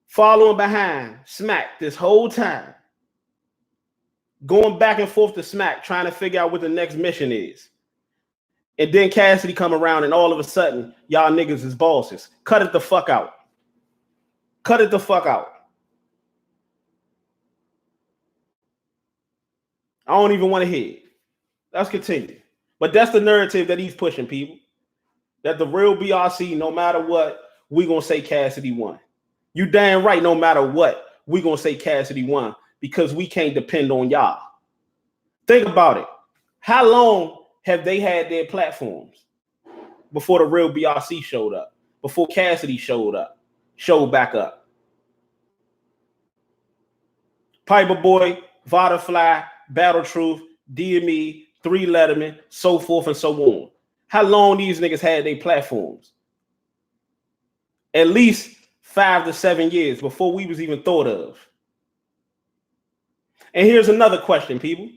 following behind Smack this whole time. Going back and forth to Smack, trying to figure out what the next mission is. And then Cassidy come around and all of a sudden, y'all niggas is bosses. Cut it the fuck out. Cut it the fuck out. I don't even want to hear it. Let's continue. But that's the narrative that he's pushing, people. That the real BRC, no matter what, we gonna say Cassidy won. You damn right, no matter what, we gonna say Cassidy won. because we can't depend on y'all. Think about it. How long have they had their platforms before the real BRC showed up? Before Cassidy showed back up? Piper Boy, Vodafly, Battle Truth, DME, 3 Letterman, so forth and so on. How long these niggas had their platforms? At least 5 to 7 years before we was even thought of. And here's another question, people.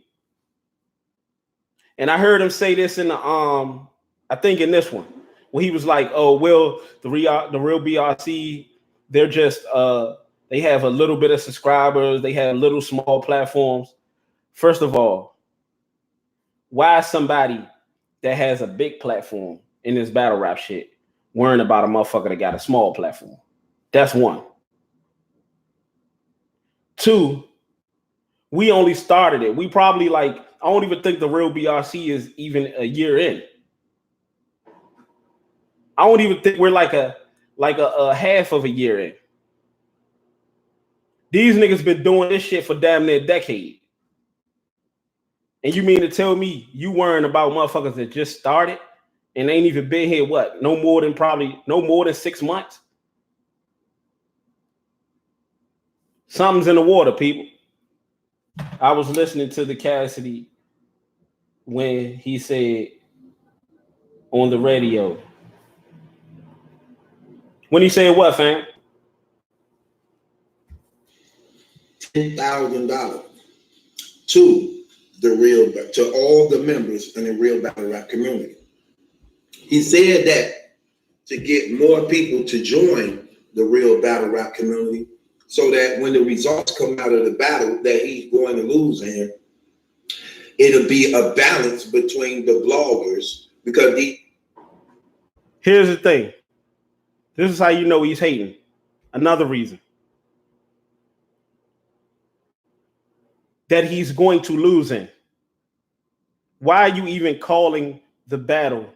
And I heard him say this in the I think in this one, where he was like, "Oh, well, the real BRC, they're just they have a little bit of subscribers, they have little small platforms." First of all, why is somebody that has a big platform in this battle rap shit worrying about a motherfucker that got a small platform? That's one. 2, we only started it. We probably I don't even think the real BRC is even a year in. I don't even think we're like a half of a year in. These niggas been doing this shit for damn near a decade. And you mean to tell me you worrying about motherfuckers that just started and ain't even been here, what? No more than 6 months? Something's in the water, people. I was listening to the Cassidy when he said on the radio. When he said what, fam? $10,000 to all the members in the real battle rap community. He said that to get more people to join the real battle rap community, so that when the results come out of the battle that he's going to lose in, it'll be a balance between the bloggers, because here's the thing. This is how you know he's hating. Another reason that he's going to lose in. Why are you even calling the battle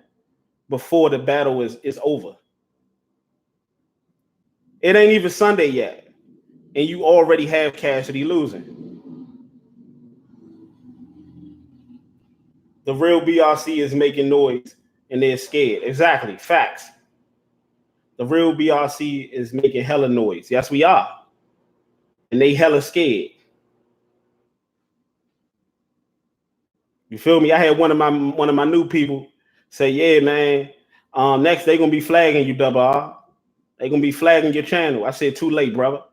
before the battle is over? It ain't even Sunday yet, and you already have Cassidy losing. The real BRC is making noise and they're scared. Exactly. Facts. The real BRC is making hella noise. Yes, we are. And they hella scared. You feel me? I had one of my new people say, "Yeah, man, next they gonna be flagging you, double R. They gonna be flagging your channel." I said, "Too late, brother.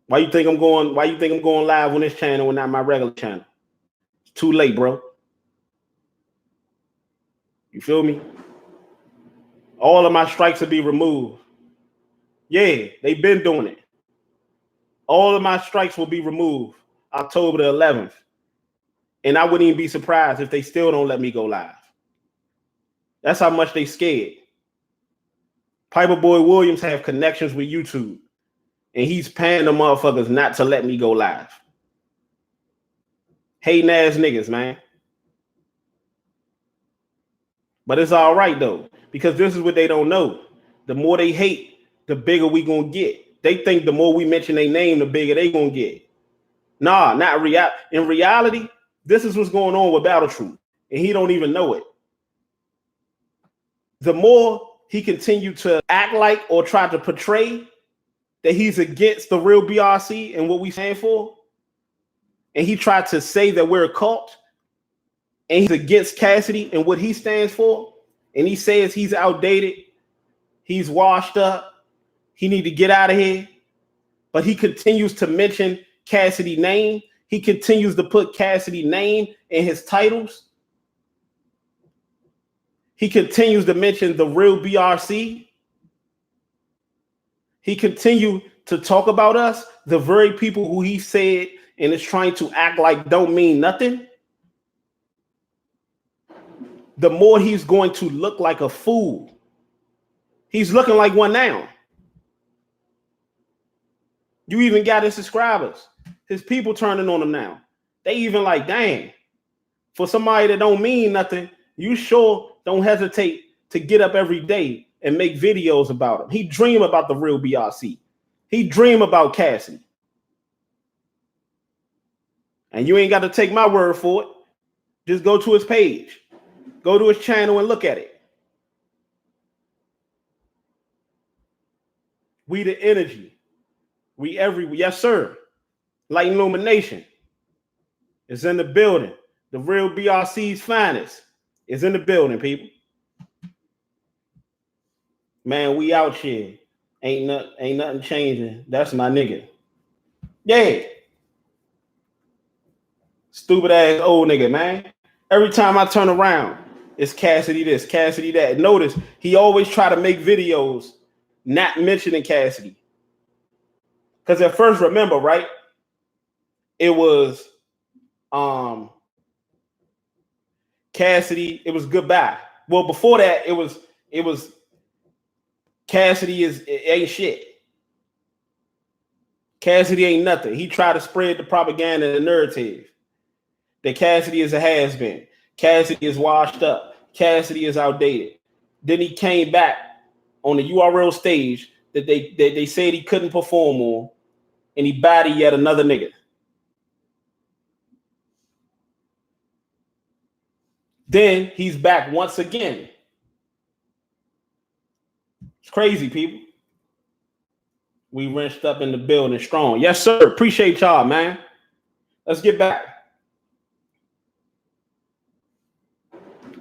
Why you think I'm going live on this channel and not my regular channel? It's too late, bro." You feel me? All of my strikes will be removed. Yeah, they've been doing it. All of my strikes will be removed October the 11th. And I wouldn't even be surprised if they still don't let me go live. That's how much they scared. Piper Boy Williams have connections with YouTube, and he's paying the motherfuckers not to let me go live. Hating ass niggas, man. But it's all right though, because this is what they don't know. The more they hate, the bigger we gonna get. They think the more we mention their name, the bigger they gonna get. Nah, not real. In reality, this is what's going on with Battle Truth, and he don't even know it. The more he continued to act like or try to portray that he's against the real BRC and what we stand for, and he tried to say that we're a cult, and he's against Cassidy and what he stands for, and he says he's outdated, he's washed up, he need to get out of here, but he continues to mention Cassidy's name. He continues to put Cassidy's name in his titles. He continues to mention the real BRC. He continued to talk about us, the very people who he said and is trying to act like don't mean nothing. The more he's going to look like a fool. He's looking like one now. You even got his subscribers. His people turning on him now. They even like, dang, for somebody that don't mean nothing, you sure don't hesitate to get up every day and make videos about him. He dream about the real BRC. He dream about Cassidy. And you ain't got to take my word for it. Just go to his page. Go to his channel and look at it. We the energy. We everywhere. Yes, sir. Light illumination is in the building. The real BRC's finest is in the building, people. Man, we out here. Ain't nothing changing. That's my nigga. Yeah. Stupid ass old nigga, man. Every time I turn around, it's Cassidy this, Cassidy that. Notice he always try to make videos not mentioning Cassidy. Because at first, remember, right? It was Cassidy, it was goodbye. Well, before that, it was Cassidy ain't shit. Cassidy ain't nothing. He tried to spread the propaganda and the narrative that Cassidy is a has-been. Cassidy is washed up. Cassidy is outdated. Then he came back on the URL stage that they said he couldn't perform on, and he bodied yet another nigga. Then he's back once again. It's crazy, people. We wrenched up in the building strong. Yes, sir. Appreciate y'all, man. Let's get back.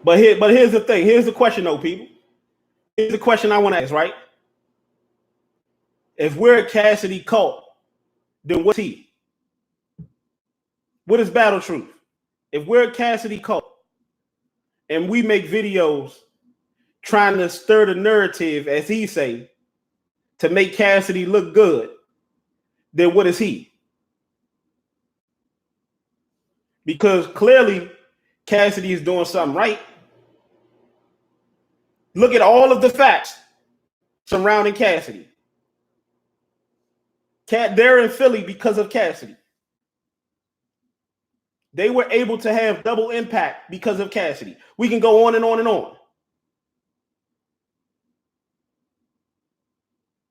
But here's the thing. Here's the question, though, people. Here's the question I want to ask, right? If we're a Cassidy cult, then what's he? What is Battle Truth? If we're a Cassidy cult and we make videos trying to stir the narrative, as he say, to make Cassidy look good, then what is he? Because clearly Cassidy is doing something right. Look at all of the facts surrounding Cassidy. They're in Philly because of Cassidy. They were able to have double impact because of Cassidy. We can go on and on and on.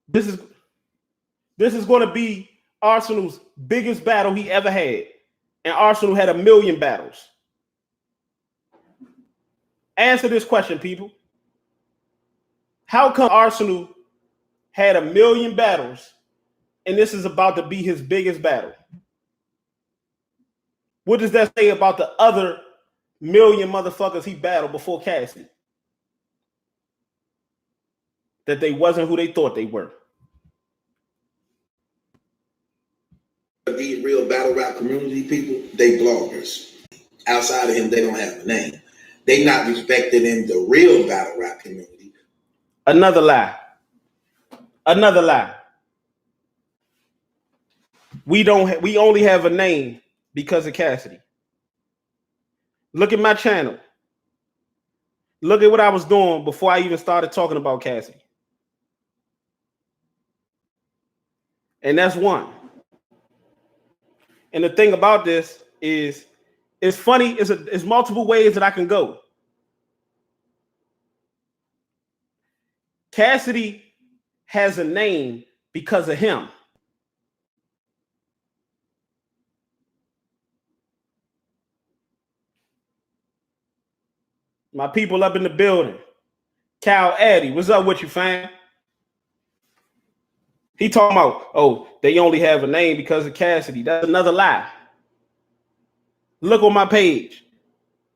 This is going to be Arsenal's biggest battle he ever had. And Arsenal had 1 million battles. Answer this question, people. How come Arsenal had 1 million battles and this is about to be his biggest battle? What does that say about the other 1 million motherfuckers he battled before Cassidy? That they wasn't who they thought they were. These real battle rap community people, they bloggers. Outside of him, they don't have a name. They not respected in the real battle rap community. Another lie. Another lie. We only have a name because of Cassidy. Look at my channel. Look at what I was doing before I even started talking about Cassidy. And that's one. And the thing about this is, it's funny. It's multiple ways that I can go. Cassidy has a name because of him. My people up in the building. Cal Addy, what's up with you, fam? He talking about, oh, they only have a name because of Cassidy. That's another lie. Look on my page.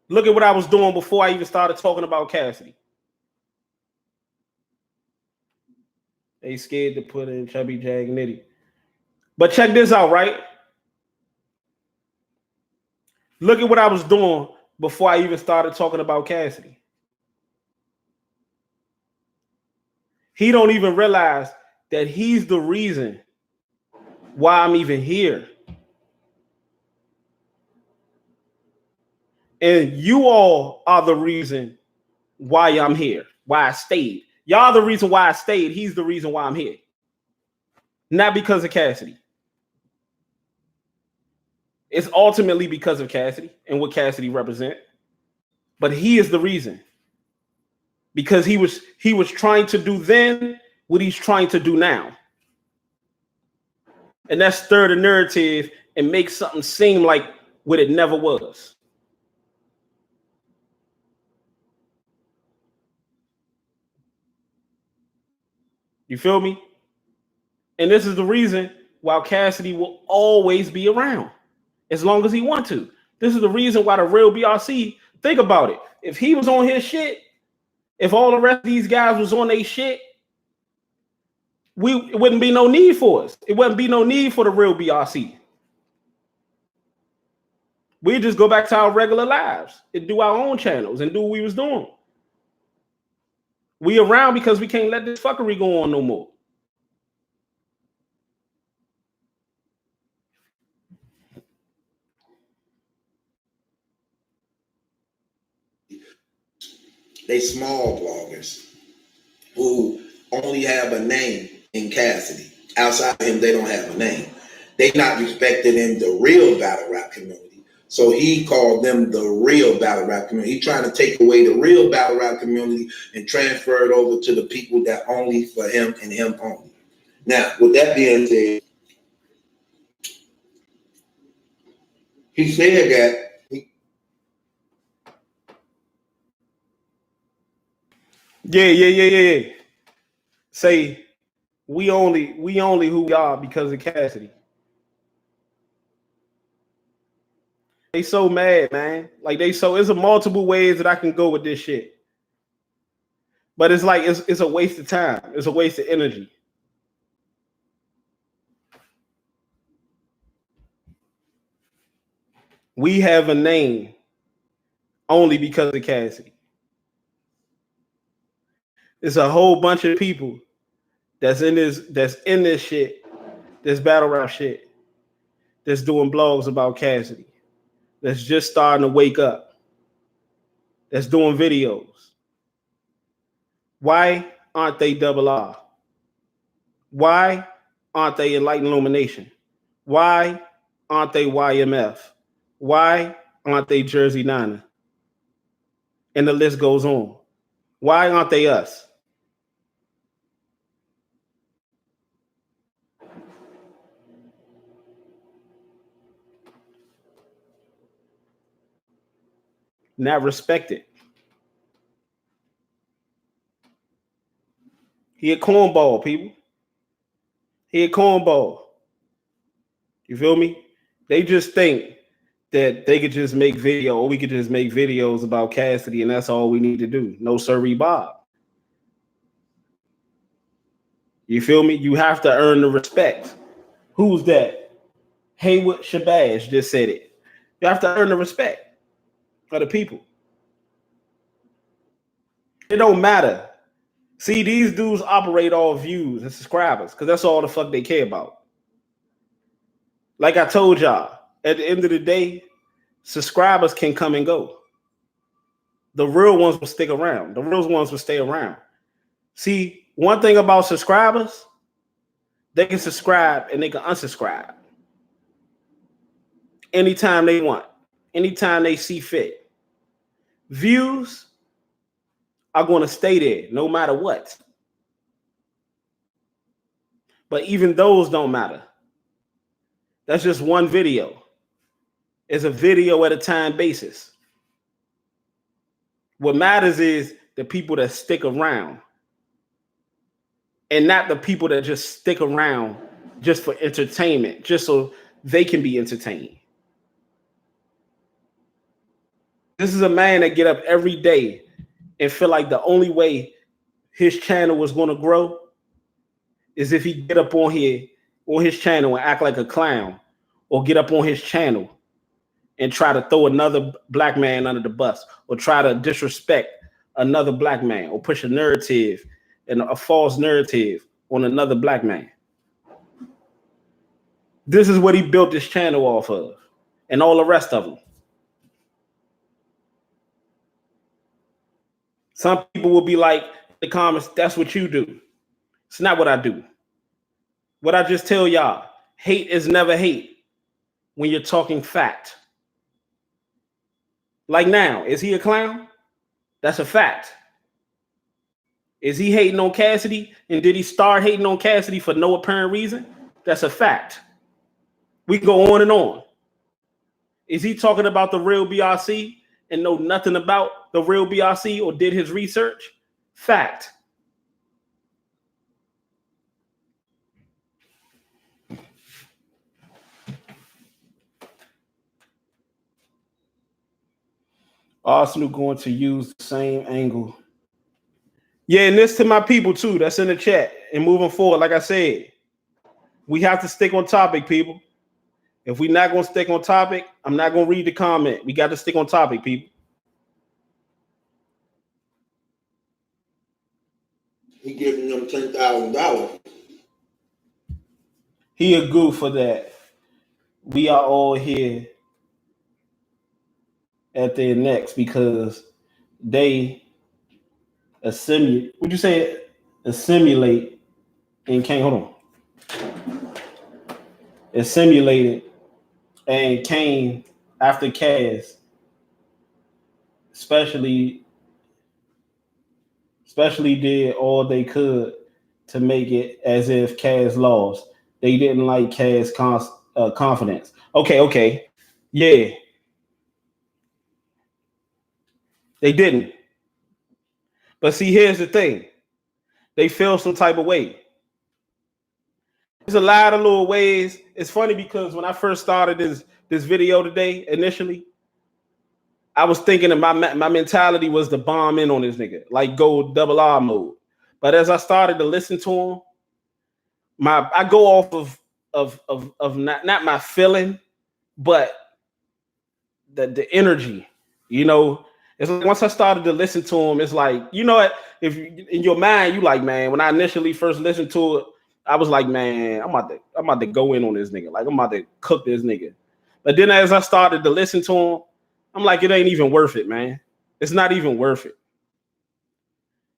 Look at what I was doing before I even started talking about Cassidy. They scared to put in Chubby Jag Nitty. But check this out, right? Look at what I was doing before I even started talking about Cassidy. He don't even realize that he's the reason why I'm even here. And you all are the reason why I'm here, why I stayed. Y'all are the reason why I stayed. He's the reason why I'm here. Not because of Cassidy. It's ultimately because of Cassidy and what Cassidy represents. But he is the reason. Because he was trying to do then what he's trying to do now. And that's stir the narrative and make something seem like what it never was. You feel me? And this is the reason why Cassidy will always be around as long as he wants to. This is the reason why the real BRC, think about it. If he was on his shit, if all the rest of these guys was on their shit, it wouldn't be no need for us. It wouldn't be no need for the real BRC. We just go back to our regular lives and do our own channels and do what we was doing. We around because we can't let this fuckery go on no more. They small bloggers who only have a name in Cassidy. Outside of him, they don't have a name. They not respected in the real battle rap community. So he called them the real battle rap community. He trying to take away the real battle rap community and transfer it over to the people that only for him and him only. Now, with that being said, he said that Yeah. Say we only who we are because of Cassidy. They so mad, man. Like it's a multiple ways that I can go with this shit. But it's like it's a waste of time. It's a waste of energy. We have a name only because of Cassidy. It's a whole bunch of people that's in this shit, this battle rap shit, that's doing blogs about Cassidy, that's just starting to wake up, that's doing videos. Why aren't they Double R? Why aren't they Enlightened Illumination? Why aren't they YMF? Why aren't they Jersey Niner? And the list goes on. Why aren't they us? Not respected. He a cornball, people. He a cornball. You feel me? They just think that they could just make video, or we could just make videos about Cassidy, and that's all we need to do. No sirree, Bob. You feel me? You have to earn the respect. Who's that? Haywood Shabazz just said it. You have to earn the respect of the people. It don't matter. See, these dudes operate all views and subscribers because that's all the fuck they care about. Like I told y'all, at the end of the day, subscribers can come and go. The real ones will stick around. The real ones will stay around. See, one thing about subscribers, they can subscribe and they can unsubscribe anytime they want, anytime they see fit. Views are going to stay there no matter what. But even those don't matter. That's just one video. It's a video at a time basis. What matters is the people that stick around, and not the people that just stick around just for entertainment, just so they can be entertained. This is a man that get up every day and feel like the only way his channel was going to grow is if he get up on his channel and act like a clown, or get up on his channel and try to throw another black man under the bus, or try to disrespect another black man, or push a narrative and a false narrative on another black man. This is what he built this channel off of, and all the rest of them. Some people will be like in the comments, that's what you do. It's not what I do. What I just tell y'all, hate is never hate when you're talking fact. Like now, is he a clown? That's a fact. Is he hating on Cassidy? And did he start hating on Cassidy for no apparent reason? That's a fact. We can go on and on. Is he talking about the real BRC and know nothing about the real BRC or did his research? Fact. Arsonal going to use the same angle. Yeah, and this to my people too. That's in the chat. And moving forward, like I said, we have to stick on topic, people. If we're not going to stick on topic, I'm not going to read the comment. We got to stick on topic, people. He giving them $10,000. He a goof for that. We are all here at their necks because they assimilate. Would you say assimilate and can't hold on? Assimilated and came after Cass, especially did all they could to make it as if Cass lost. They didn't like Cass' confidence. Okay. Yeah. They didn't. But see, here's the thing. They feel some type of way. There's a lot of little ways. It's funny because when I first started this video today, initially, I was thinking that my mentality was to bomb in on this nigga, like go double R mode. But as I started to listen to him, I go off of not my feeling, but the energy. You know, it's like once I started to listen to him, it's like, you know what? If you, in your mind, you like, man, when I initially first listened to it, I was like, man, I'm about to go in on this nigga. Like, I'm about to cook this nigga. But then as I started to listen to him, I'm like, it ain't even worth it, man. It's not even worth it.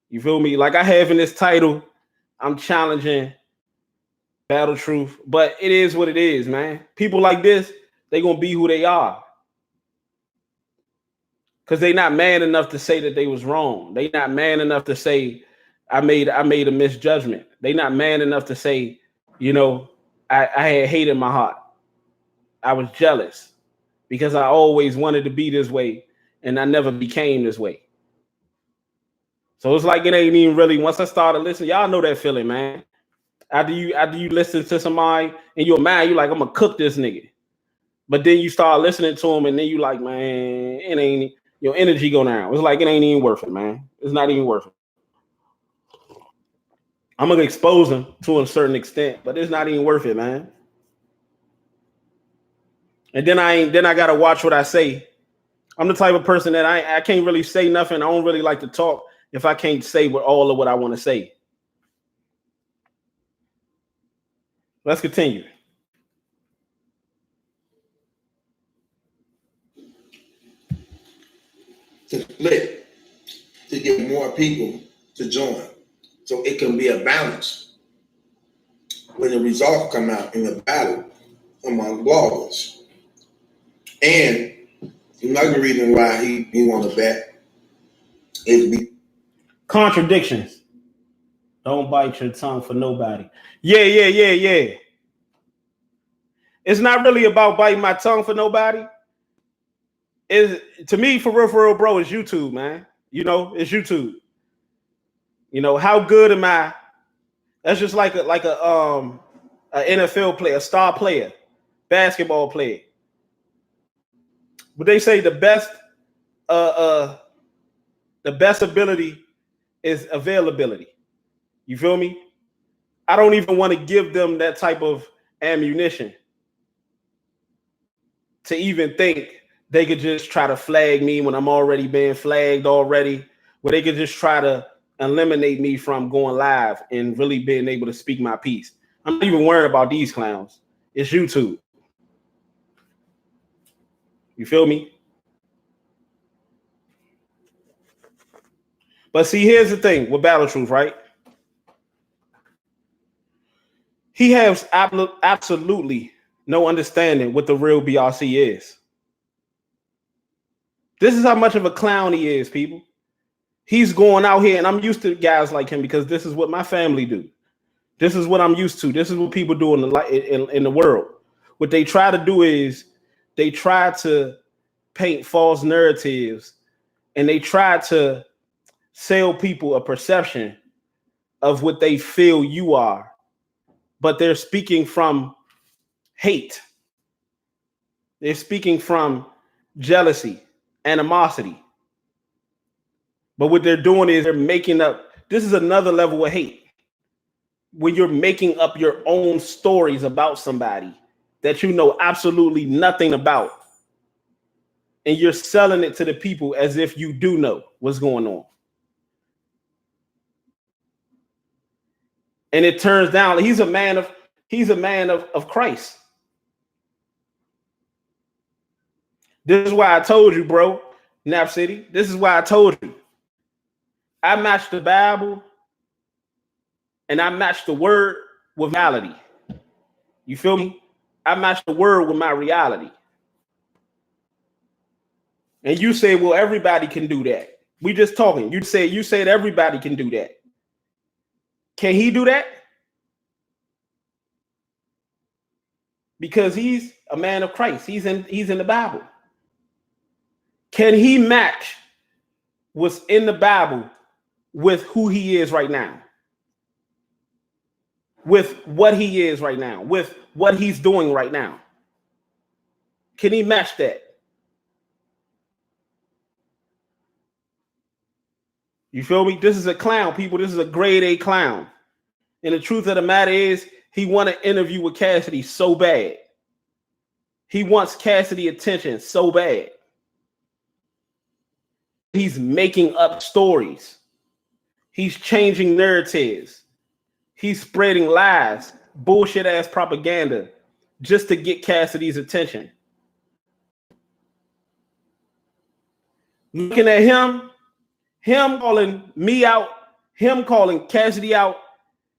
You feel me? Like I have in this title, I'm challenging Battle Truth, but it is what it is, man. People like this, they gonna be who they are. Because they not man enough to say that they was wrong. They not man enough to say I made a misjudgment. They not man enough to say, you know, I had hate in my heart. I was jealous because I always wanted to be this way and I never became this way. So it's like it ain't even really, once I started listening, y'all know that feeling, man. After you listen to somebody and you're mad, you're like, I'm gonna cook this nigga. But then you start listening to him and then you like, man, it ain't, your energy go down. It's like it ain't even worth it, man. It's not even worth it. I'm gonna expose him to a certain extent, but it's not even worth it, man. And then I gotta watch what I say. I'm the type of person that I can't really say nothing. I don't really like to talk if I can't say all of what I want to say. Let's continue. To split, to get more people to join, so it can be a balance when the results come out in the battle among bloggers. And another reason why he want to bet is contradictions. Don't bite your tongue for nobody. Yeah. It's not really about biting my tongue for nobody. To me, for real, bro, it's YouTube, man. You know, it's YouTube. You know, how good am I? That's just like a NFL player, a star player, basketball player. But they say the best ability is availability. You feel me? I don't even want to give them that type of ammunition to even think they could just try to flag me when I'm already being flagged already, where they could just try to eliminate me from going live and really being able to speak my piece. I'm not even worried about these clowns. It's YouTube. You feel me? But see, here's the thing with Battle Truth, right? He has absolutely no understanding what the real BRC is. This is how much of a clown he is, people. He's going out here, and I'm used to guys like him because this is what my family do. This is what I'm used to. This is what people do in the world. What they try to do is they try to paint false narratives, and they try to sell people a perception of what they feel you are, but they're speaking from hate. They're speaking from jealousy, animosity. But what they're doing is they're making up. This is another level of hate, when you're making up your own stories about somebody that you know absolutely nothing about, and you're selling it to the people as if you do know what's going on. And it turns down, he's a man of Christ. This is why I told you, bro, Nap City. This is why I told you. I matched the Bible and I matched the word with reality. You feel me? I matched the word with my reality. And you say, well, everybody can do that. We just talking. You said everybody can do that. Can he do that? Because he's a man of Christ. He's in the Bible. Can he match what's in the Bible with who he is right now? With what he is right now? With what he's doing right now? Can he match that? You feel me? This is a clown, people. This is a grade A clown. And the truth of the matter is, he want an interview with Cassidy so bad. He wants Cassidy attention so bad. He's making up stories. He's changing narratives. He's spreading lies, bullshit ass propaganda just to get Cassidy's attention. Looking at him calling me out, him calling Cassidy out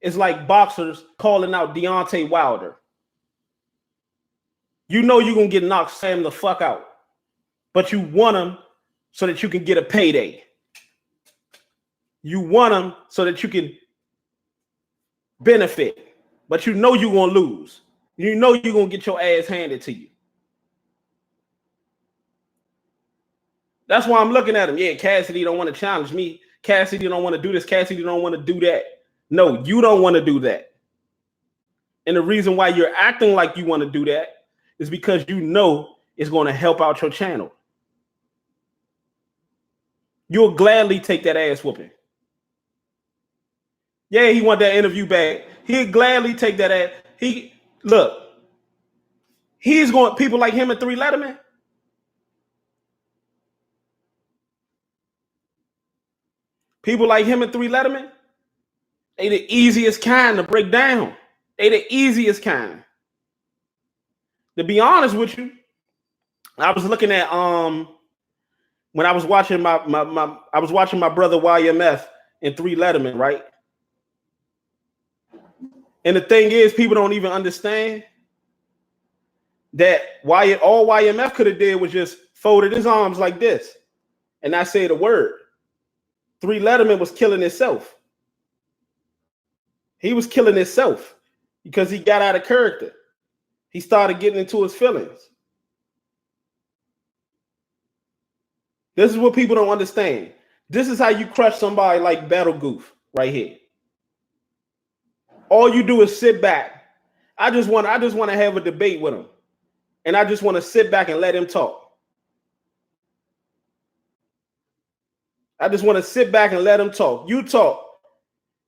is like boxers calling out Deontay Wilder. You know you're going to get knocked Sam the fuck out, but you want him so that you can get a payday. You want him so that you can benefit, but you know you're going to lose. You know you're going to get your ass handed to you. That's why I'm looking at him. Yeah, Cassidy don't want to challenge me. Cassidy don't want to do this. Cassidy don't want to do that. No, you don't want to do that. And the reason why you're acting like you want to do that is because you know it's going to help out your channel. You'll gladly take that ass whooping. Yeah, he want that interview back. He'll gladly take that ass. He's going, people like him and 3 Letterman. People like him and 3 Letterman, they the easiest kind to break down. They the easiest kind. To be honest with you, I was looking at when I was watching my brother YMF and 3 Letterman, right? And the thing is, people don't even understand that all YMF could have did was just folded his arms like this and not say the word. 3 Letterman was killing himself. He was killing himself because he got out of character. He started getting into his feelings. This is what people don't understand. This is how you crush somebody like Battle Goof right here. All you do is sit back. I just want to have a debate with him. And I just want to sit back and let him talk. I just want to sit back and let him talk. You talk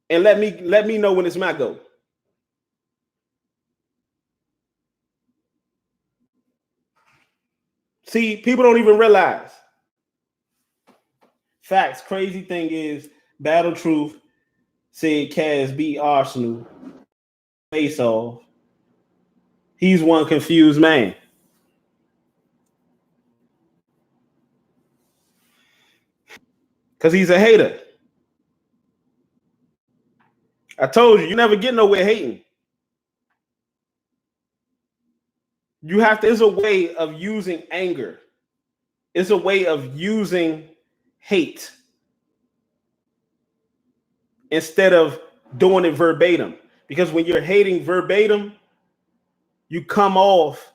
and let me know when it's my go. See, people don't even realize. Facts. Crazy thing is, Battle Truth said Cass beat Arsonal. Face off. He's one confused man. Because he's a hater. I told you never get nowhere hating. You have to, it's a way of using anger. It's a way of using hate instead of doing it verbatim. Because when you're hating verbatim, you come off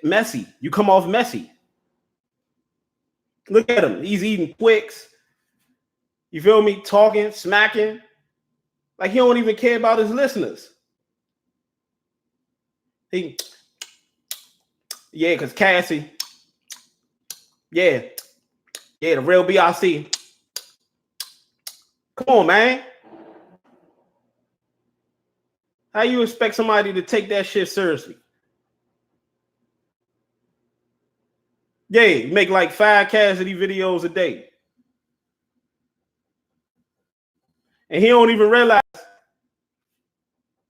messy. You come off messy. Look at him. He's eating Twix. You feel me? Talking, smacking. Like he don't even care about his listeners. Because Cassie. Yeah, the real BRC. Come on, man. How you expect somebody to take that shit seriously? Yeah, you make like 5 Cassidy videos a day. And he don't even realize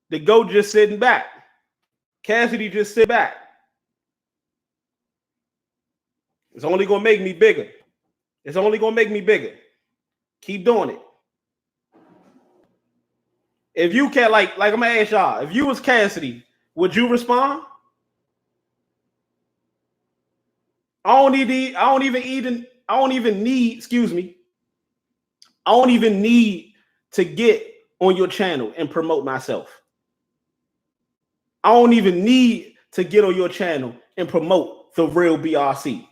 the GOAT just sitting back. Cassidy just sit back. It's only going to make me bigger. It's only going to make me bigger. Keep doing it. If you can, like I'm going to ask y'all, if you was Cassidy, would you respond? I don't even need to get on your channel and promote myself. I don't even need to get on your channel and promote the real BRC.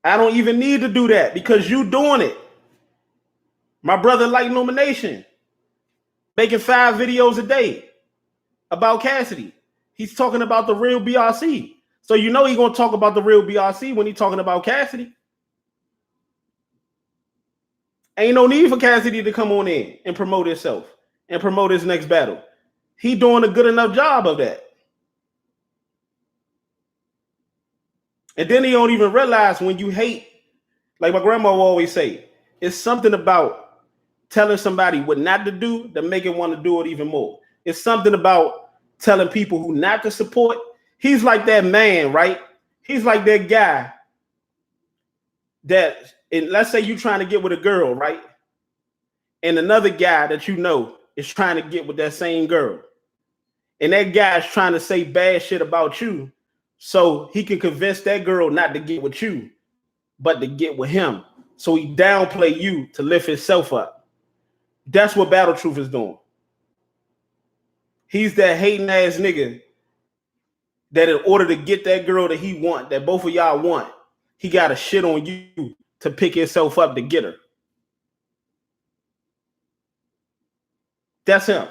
I don't even need to do that because you doing it. My brother Light Illumination, making 5 videos a day about Cassidy. He's talking about the real BRC. So you know he's going to talk about the real BRC when he's talking about Cassidy. Ain't no need for Cassidy to come on in and promote himself and promote his next battle. He doing a good enough job of that. And then he don't even realize when you hate, like my grandma will always say, it's something about telling somebody what not to do that make it want to do it even more. It's something about telling people who not to support. He's like that man, right? He's like that guy that, and let's say you're trying to get with a girl, right? And another guy that you know is trying to get with that same girl. And that guy is trying to say bad shit about you so he can convince that girl not to get with you, but to get with him. So he downplay you to lift himself up. That's what Battle Truth is doing. He's that hating ass nigga that in order to get that girl that he want, that both of y'all want, he got to shit on you to pick himself up to get her. That's him.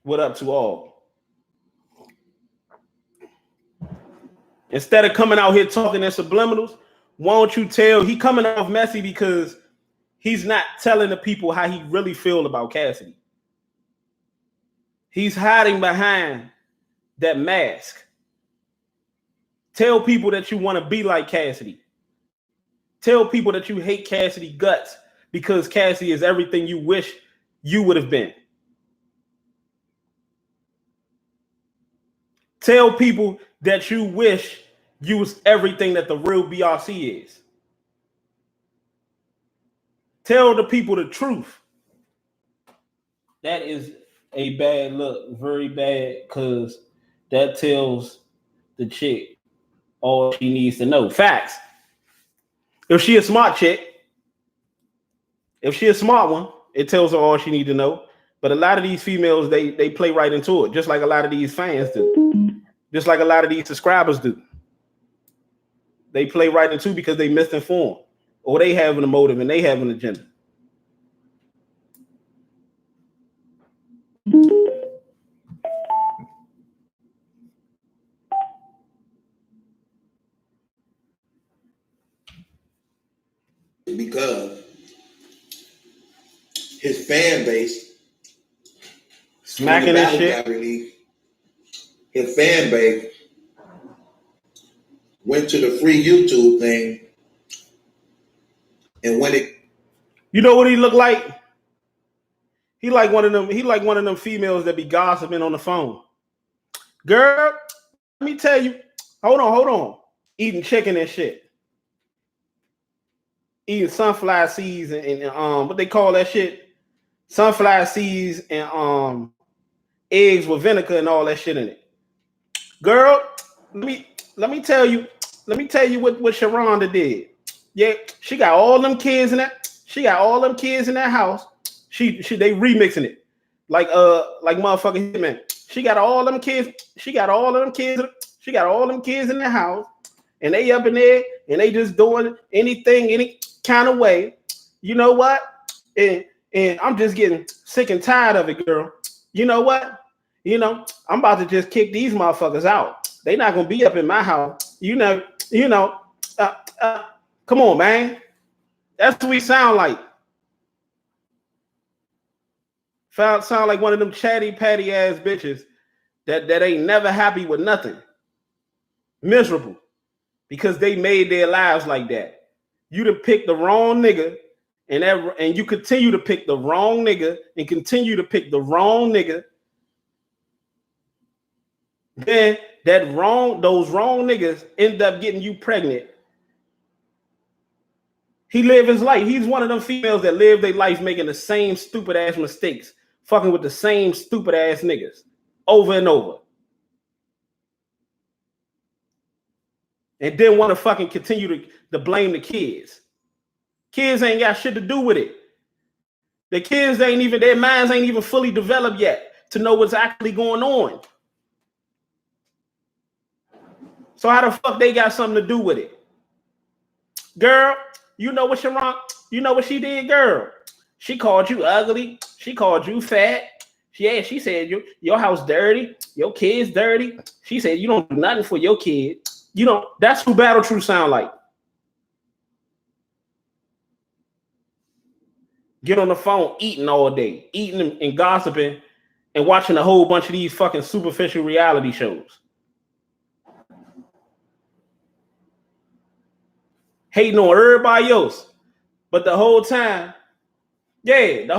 What up to all? Instead of coming out here talking in subliminals, why don't you tell he coming off messy because he's not telling the people how he really feel about Cassidy. He's hiding behind that mask. Tell people that you want to be like Cassidy. Tell people that you hate Cassidy guts because Cassidy is everything you wish you would have been. Tell people that you wish you was everything that the real BRC is. Tell the people the truth. That is a bad look, very bad, because that tells the chick all she needs to know. Facts. If she a smart chick, if she a smart one, it tells her all she needs to know. But a lot of these females, they play right into it, just like a lot of these fans do. Just like a lot of these subscribers do. They play right into because they misinformed. Or they have a motive and they have an agenda. Because his fan base smacking his shit. His fan base went to the free YouTube thing, and when it, you know what he looked like? He like one of them females that be gossiping on the phone. Girl, let me tell you. Hold on. Eating chicken and shit. Eating sunflower seeds and what they call that shit? Sunflower seeds and eggs with vinegar and all that shit in it. Girl, let me tell you what Sharonda did. Yeah, she got all them kids in that. She got all them kids in that house. They remixing it like motherfucking Hitman. She got all them kids. She got all them kids in the house, and they up in there and they just doing anything, any kind of way. You know what? And I'm just getting sick and tired of it, girl. You know what? I'm about to just kick these motherfuckers out. They not gonna be up in my house. Come on, man. That's what we sound like. Sound like one of them chatty patty ass bitches that ain't never happy with nothing. Miserable. Because they made their lives like that. You done picked the wrong nigga, and you continue to pick the wrong nigga and continue to pick the wrong nigga. Then those wrong niggas end up getting you pregnant. He live his life. He's one of them females that live their life making the same stupid ass mistakes, fucking with the same stupid ass niggas over and over. And then want to fucking continue to blame the kids. Kids ain't got shit to do with it. The kids their minds ain't even fully developed yet to know what's actually going on. So how the fuck they got something to do with it? Girl, you know what she did, girl? She called you ugly. She called you fat. She said your house dirty. Your kids dirty. She said you don't do nothing for your kid. That's who Battle Truth sound like. Get on the phone eating all day, eating and gossiping and watching a whole bunch of these fucking superficial reality shows. Hating on everybody else. But the whole time, the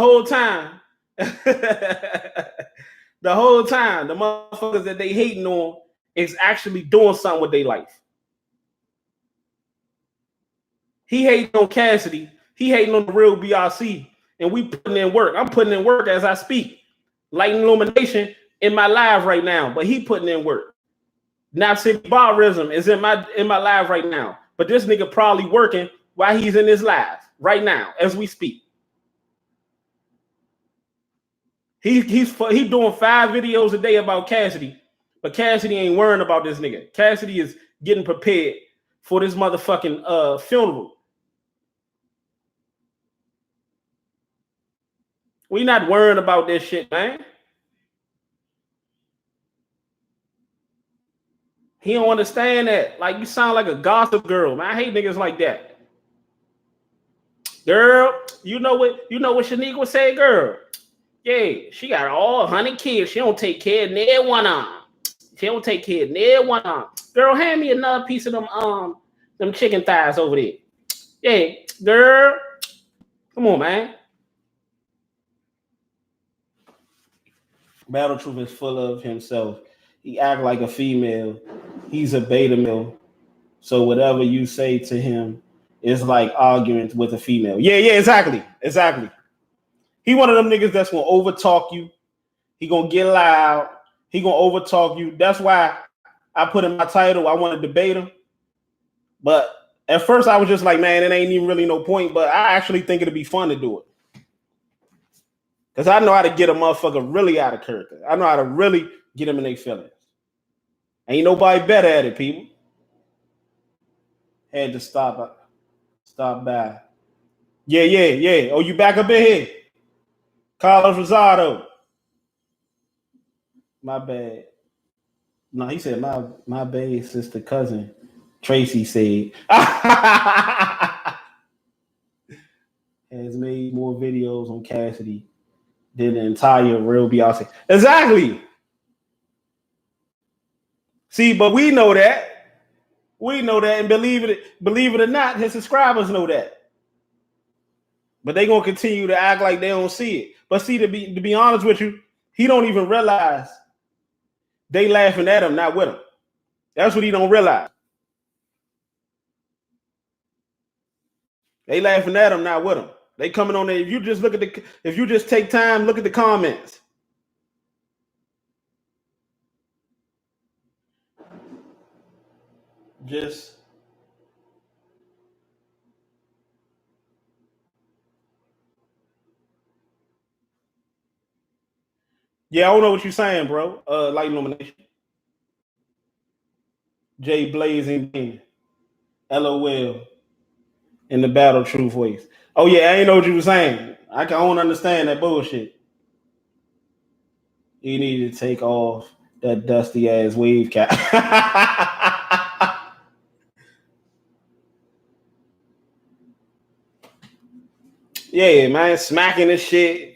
motherfuckers that they hating on is actually doing something with their life. He hating on Cassidy. He hating on the real BRC. And we putting in work. I'm putting in work as I speak. Light illumination in my live right now. But he putting in work. Now, barbarism is in my live right now. But this nigga probably working while he's in his live right now as we speak. He's doing 5 videos a day about Cassidy, but Cassidy ain't worrying about this nigga. Cassidy is getting prepared for this motherfucking funeral. We not worrying about this shit, man. He don't understand that. Like, you sound like a gossip girl, man. I hate niggas like that. Girl, you know what Shaniqua said, girl? Yeah, she got all 100 kids. She don't take care of near one of them. Girl, hand me another piece of them chicken thighs over there. Yeah, girl. Come on, man. Battle Truth is full of himself. He act like a female. He's a beta male. So whatever you say to him is like arguing with a female. Yeah, exactly. He one of them niggas that's gonna overtalk you. He gonna get loud. He gonna overtalk you. That's why I put in my title, I want to debate him. But at first I was just like, man, it ain't even really no point. But I actually think it'd be fun to do it. Because I know how to get a motherfucker really out of character. I know how to really get them in their feelings. Ain't nobody better at it, people. Had to stop by. Yeah. Oh, you back up in here? Carlos Rosado. My bad. No, he said my bad sister cousin. Tracy said has made more videos on Cassidy than the entire real Beyonce. Exactly. See, but we know that. And believe it or not, his subscribers know that. But they gonna continue to act like they don't see it. But see, to be honest with you, he don't even realize they laughing at him, not with him. That's what he don't realize. They laughing at him, not with him. They coming on there. If you just take time, look at the comments. Just Yeah, I don't know what you're saying, bro. Light illumination. J Blazing, LOL, in the battle, true voice. Oh yeah, I ain't know what you were saying. I don't understand that bullshit. You need to take off that dusty ass wave cap. Yeah, man, smacking this shit,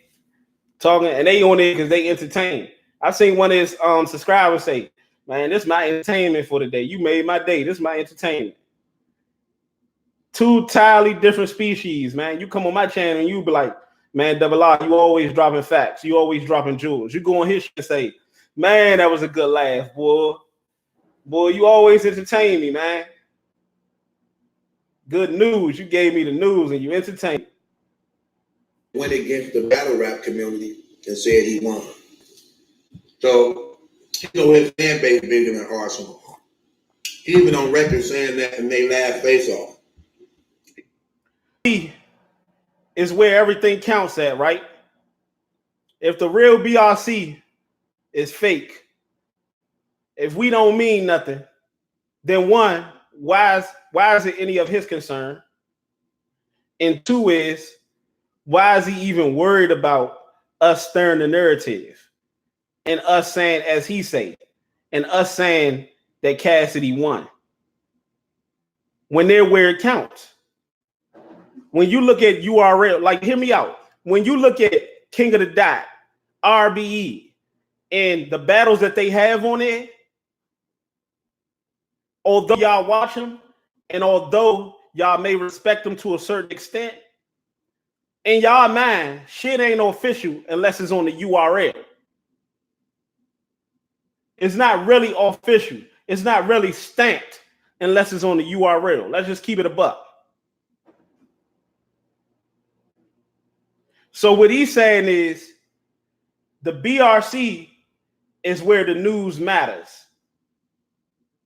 talking, and they on it because they entertain. I seen one of his subscribers say, "Man, this is my entertainment for the day. You made my day. This is my entertainment." Two entirely different species, man. You come on my channel and you be like, "Man, Double R, you always dropping facts. You always dropping jewels." You go on his shit and say, "Man, that was a good laugh, boy. Boy, you always entertain me, man. Good news. You gave me the news and you entertained." Went against the battle rap community and said he won. So, his fan base bigger than Arsonal. He even on record saying that and they laugh face off. Is where everything counts at, right? If the real BRC is fake, if we don't mean nothing, then one, why is it any of his concern? And two is, why is he even worried about us stirring the narrative and us saying, as he say, and us saying that Cassidy won when they're where it counts? When you look at URL, like, hear me out. When you look at King of the Dot, RBE, and the battles that they have on it, although y'all watch them, and although y'all may respect them to a certain extent, in y'all mind, shit ain't official unless it's on the URL. It's not really official. It's not really stamped unless it's on the URL. Let's just keep it a buck. So what he's saying is the BRC is where the news matters.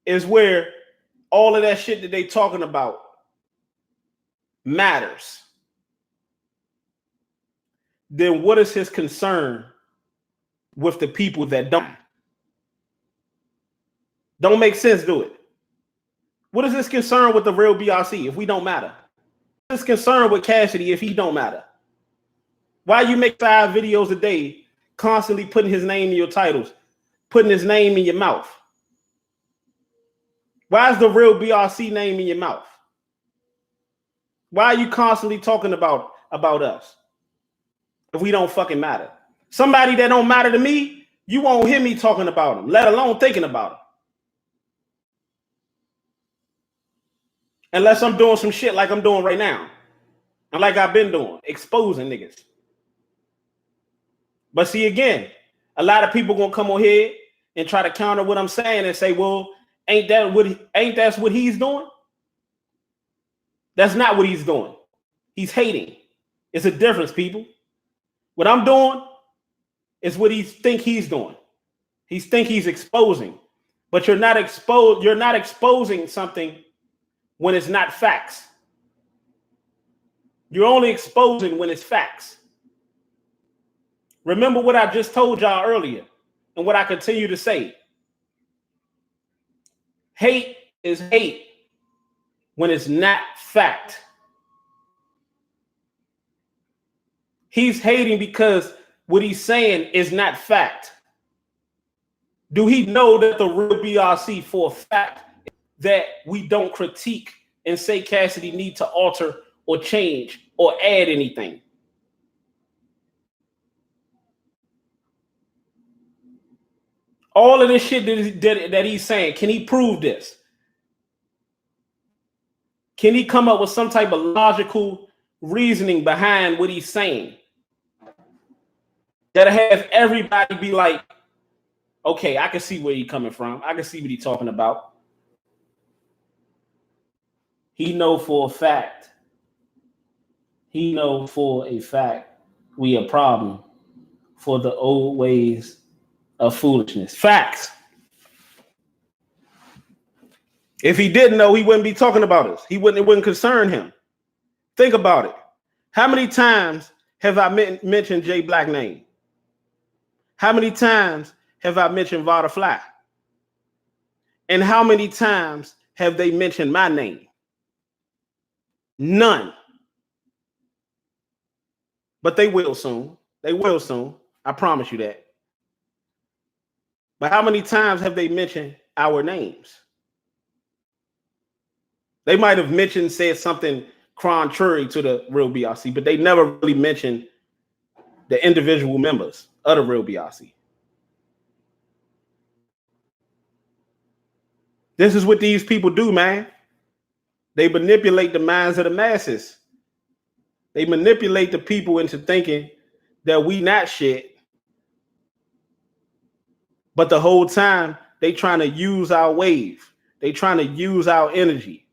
Is where all of that shit that they talking about matters. Then what is his concern with the people that don't? Don't make sense, do it. What is his concern with the real BRC if we don't matter? What is his concern with Cassidy if he don't matter? Why you make 5 videos a day, constantly putting his name in your titles, putting his name in your mouth? Why is the real BRC name in your mouth? Why are you constantly talking about us if we don't fucking matter? Somebody that don't matter to me, you won't hear me talking about them, let alone thinking about them. Unless I'm doing some shit like I'm doing right now. And like I've been doing, exposing niggas. But see, again, a lot of people gonna come on here and try to counter what I'm saying and say, well, ain't that what he's doing? That's not what he's doing. He's hating. It's a difference, people. What I'm doing is what he think he's doing. He think he's exposing. But you're not exposing something when it's not facts. You're only exposing when it's facts. Remember what I just told y'all earlier and what I continue to say. Hate is hate when it's not fact. He's hating because what he's saying is not fact. Do he know that the real BRC for a fact that we don't critique and say Cassidy need to alter or change or add anything? All of this shit that he's saying, can he prove this? Can he come up with some type of logical reasoning behind what he's saying that'll have everybody be like, okay, I can see where he's coming from. I can see what he's talking about. He know for a fact. He know for a fact we a problem for the old ways of foolishness. Facts. If he didn't know, he wouldn't be talking about us. It wouldn't concern him. Think about it. How many times have I mentioned Jay Black's name? How many times have I mentioned Vada Fly? And how many times have they mentioned my name? None. But they will soon. They will soon. I promise you that. But how many times have they mentioned our names? They might have said something contrary to the real BRC, but they never really mentioned the individual members of the real BRC. This is what these people do, man. They manipulate the minds of the masses. They manipulate the people into thinking that we not shit. But the whole time, they trying to use our wave. They trying to use our energy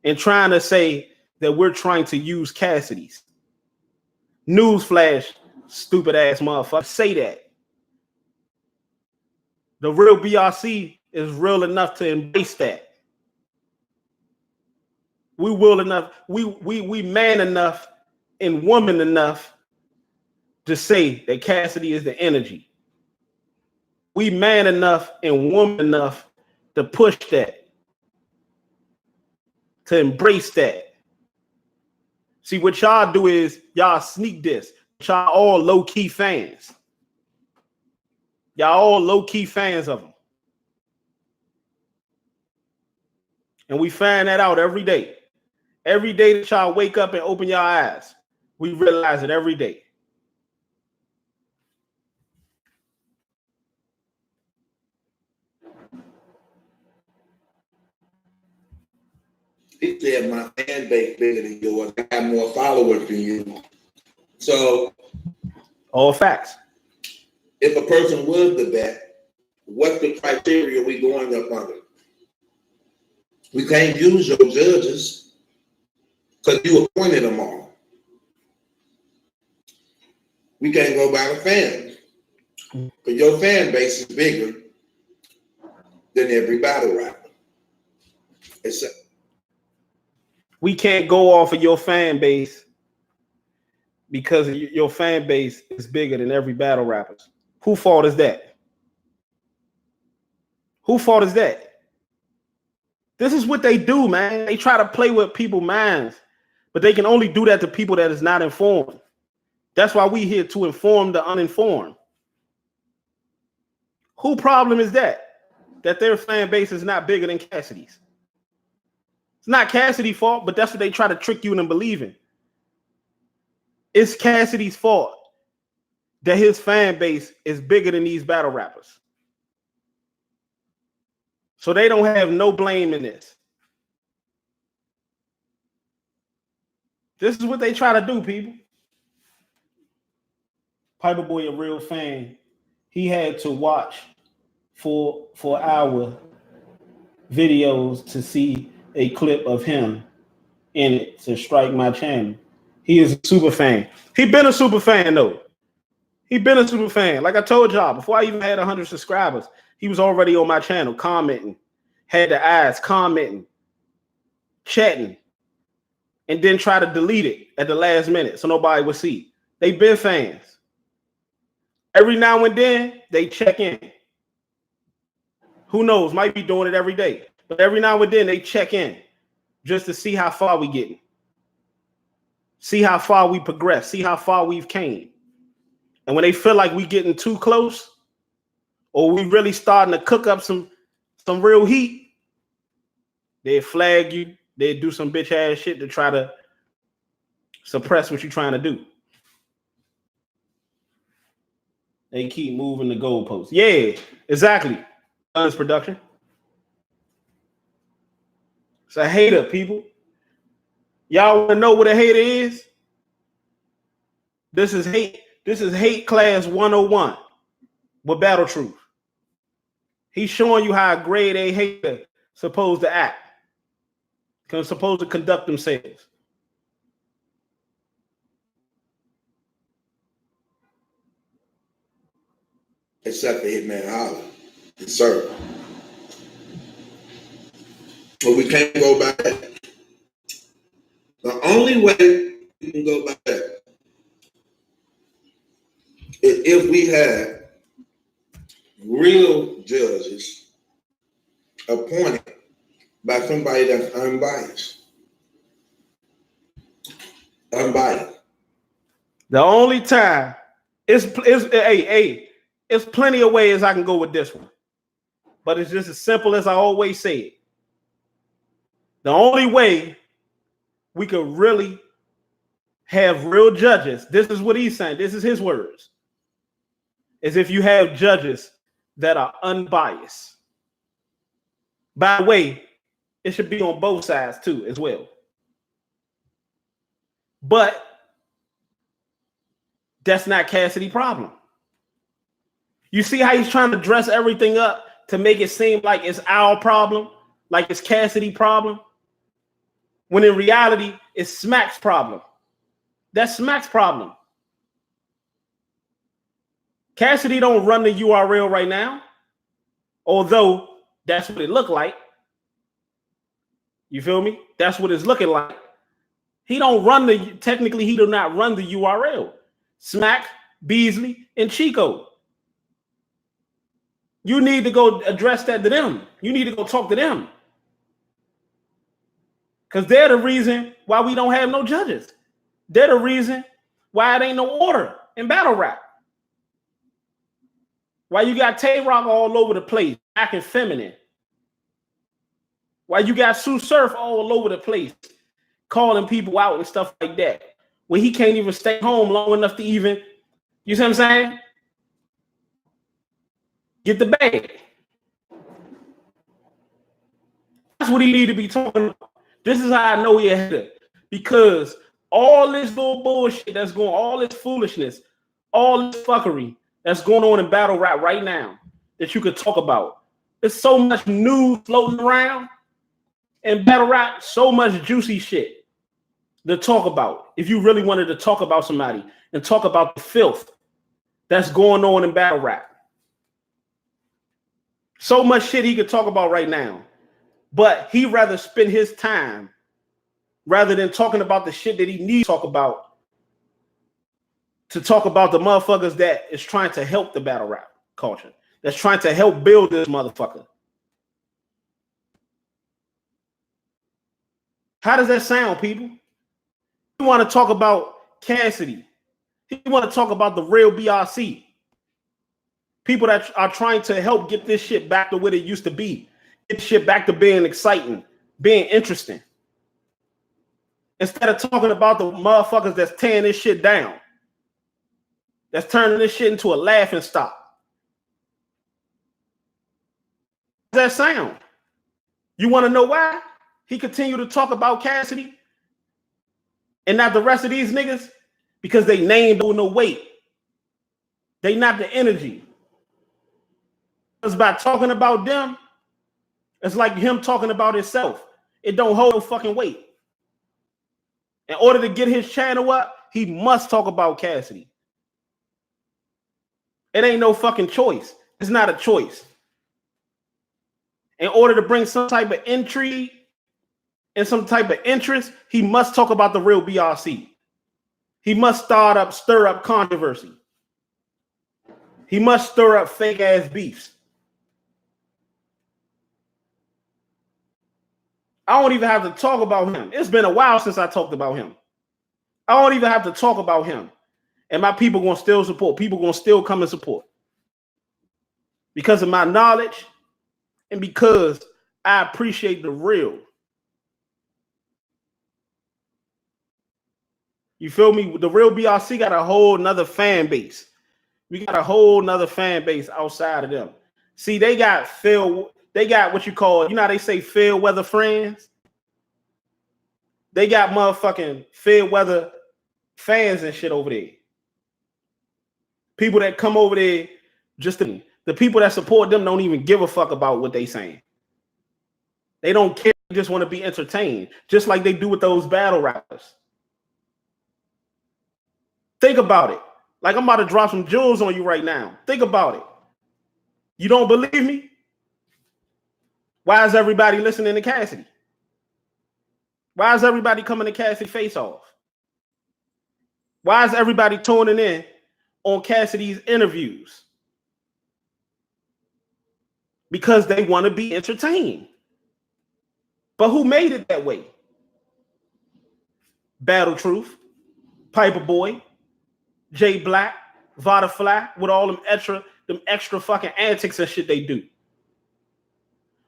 and trying to say that we're trying to use Cassidy's. Newsflash, stupid ass motherfucker. Say that. The real BRC is real enough to embrace that. We will enough, we man enough and woman enough to say that Cassidy is the energy. We man enough and woman enough to push that, to embrace that. See, what y'all do is y'all sneak this. Y'all all low-key fans. Y'all all low-key fans of them. And we find that out every day. Every day that y'all wake up and open your eyes, we realize it every day. He said my fan base bigger than yours. I have more followers than you. So, all facts. If a person was the bet, what's the criteria we going up under? We can't use your judges because you appointed them all. We can't go by the fans. But your fan base is bigger than every battle rapper. We can't go off of your fan base because your fan base is bigger than every battle rapper. Whose fault is that? Whose fault is that? This is what they do, man. They try to play with people's minds, but they can only do that to people that is not informed. That's why we here to inform the uninformed. Who problem is that? That their fan base is not bigger than Cassidy's. It's not Cassidy's fault, but that's what they try to trick you into believing. It's Cassidy's fault that his fan base is bigger than these battle rappers. So they don't have no blame in this. This is what they try to do, people. Piper Boy, a real fan, he had to watch for our videos to see a clip of him in it to strike my channel. He is a super fan. He been a super fan though. He been a super fan. Like I told y'all, before I even had 100 subscribers, he was already on my channel commenting, had the eyes commenting, chatting, and then try to delete it at the last minute so nobody would see. They been fans. Every now and then they check in. Who knows? Might be doing it every day, but every now and then they check in just to see how far we getting, see how far we progress, see how far we've came. And when they feel like we getting too close, or we really starting to cook up some real heat, they flag you. They do some bitch ass shit to try to suppress what you're trying to do. They keep moving the goalposts. Yeah, exactly. Guns production. It's a hater, people. Y'all want to know what a hater is? This is hate. This is hate class 101 with Battle Truth. He's showing you how a grade A hater supposed to act, supposed to conduct themselves. Except for Hitman Holler. Yes, sir. But we can't go by that. The only way we can go by that is if we had real judges appointed by somebody that's unbiased. Unbiased. The only time it's plenty of ways I can go with this one, but it's just as simple as I always say it. The only way we could really have real judges, this is what he's saying, this is his words, is if you have judges that are unbiased. By the way, it should be on both sides too as well. But that's not Cassidy's problem. You see how he's trying to dress everything up to make it seem like it's our problem, like it's Cassidy's problem, when in reality, it's Smack's problem. That's Smack's problem. Cassidy don't run the URL right now, although that's what it looked like. You feel me? That's what it's looking like. He don't run technically he do not run the URL. Smack, Beasley, and Chico. You need to go address that to them. You need to go talk to them. Because they're the reason why we don't have no judges. They're the reason why it ain't no order in battle rap. Why you got Tay-Rock all over the place, acting feminine. Why you got Sue Surf all over the place, calling people out and stuff like that, when he can't even stay home long enough to even, you see what I'm saying? Get the bag. That's what he need to be talking about. This is how I know he ahead of, because all this little bullshit that's going, all this foolishness, all this fuckery that's going on in battle rap right now that you could talk about. There's so much news floating around in battle rap, so much juicy shit to talk about. If you really wanted to talk about somebody and talk about the filth that's going on in battle rap. So much shit he could talk about right now. But he rather spend his time rather than talking about the shit that he needs to talk about, to talk about the motherfuckers that is trying to help the battle rap culture, that's trying to help build this motherfucker. How does that sound, people? You want to talk about Cassidy. You want to talk about the real BRC. People that are trying to help get this shit back to what it used to be. Get shit back to being exciting, being interesting. Instead of talking about the motherfuckers that's tearing this shit down. That's turning this shit into a laughing stock. How does that sound? You want to know why he continued to talk about Cassidy and not the rest of these niggas? Because they named no weight. They not the energy. Because by talking about them, it's like him talking about himself. It don't hold no fucking weight. In order to get his channel up, he must talk about Cassidy. It ain't no fucking choice. It's not a choice. In order to bring some type of intrigue and some type of interest, he must talk about the real BRC. He must stir up controversy. He must stir up fake ass beefs. I don't even have to talk about him. It's been a while since I talked about him. I don't even have to talk about him. And my people gonna still support. People gonna still come and support. Because of my knowledge and because I appreciate the real. You feel me? The real BRC got a whole nother fan base. We got a whole nother fan base outside of them. See, they got what you call, you know how they say Fairweather friends? They got motherfucking Fairweather fans and shit over there. People that come over there, just the people that support them don't even give a fuck about what they saying. They don't care. They just want to be entertained, just like they do with those battle rappers. Think about it. Like I'm about to drop some jewels on you right now. Think about it. You don't believe me? Why is everybody listening to Cassidy? Why is everybody coming to Cassidy face off? Why is everybody tuning in on Cassidy's interviews? because they want to be entertained. But who made it that way? Battle Truth, Piper Boy, Jay Black, Vada Fly, with all them extra fucking antics and shit they do.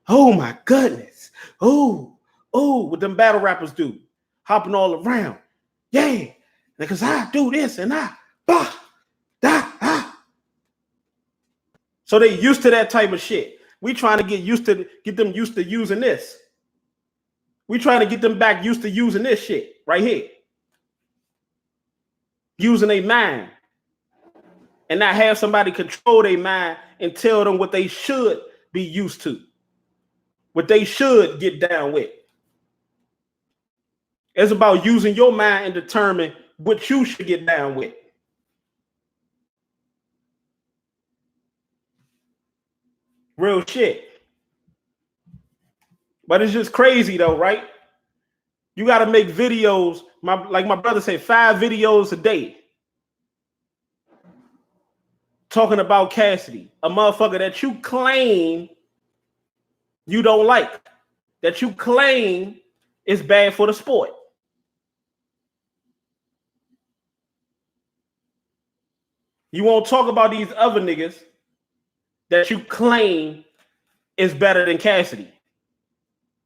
Oh my goodness. Oh, what them battle rappers do. Hopping all around. Yeah. Because I do this and So they used to that type of shit. We trying to get them used to using this. We trying to get them back used to using this shit right here. Using their mind. And not have somebody control their mind and tell them what they should be used to. What they should get down with. It's about using your mind and determine what you should get down with. Real shit. But it's just crazy though, right? You got to make videos, like my brother said, 5 videos a day. Talking about Cassidy, a motherfucker that you claim you don't like, that you claim is bad for the sport. You won't talk about these other niggas that you claim is better than Cassidy.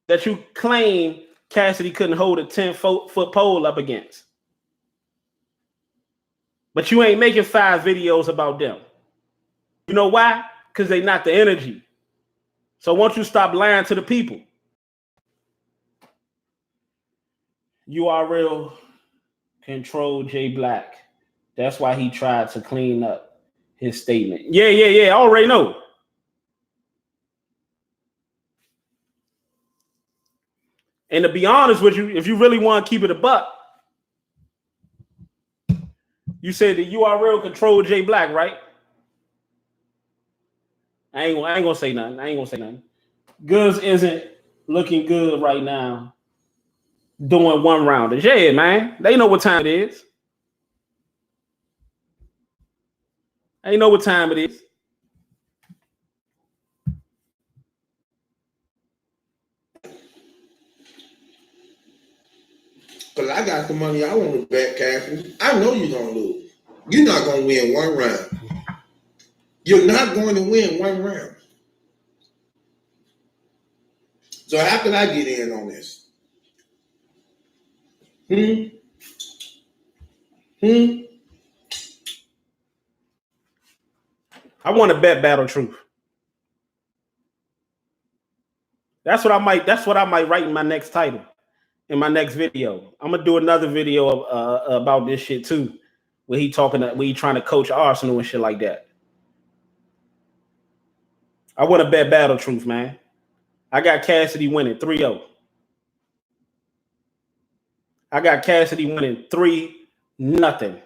That you claim Cassidy couldn't hold a 10-foot pole up against. But you ain't making 5 videos about them. You know why? Because they not the energy. So once you stop lying to the people. URL control J Black. That's why he tried to clean up his statement. Yeah. I already know. And to be honest with you, if you really want to keep it a buck, you said the URL control J Black, right? I ain't gonna say nothing. Goods isn't looking good right now. Doing one rounders. Yeah, man. They know what time it is. They know what time it is. Because I got the money I want to bet, Cassidy. I know you're going to lose. You're not going to win one round. You're not going to win one round. So how can I get in on this? I want to bet Battle Truth. That's what I might write in my next title, in my next video. I'm gonna do another video about this shit too, where he trying to coach Arsonal and shit like that. I want to bet Battle Truth, man. I got Cassidy winning 3-0. I got Cassidy winning 3-0.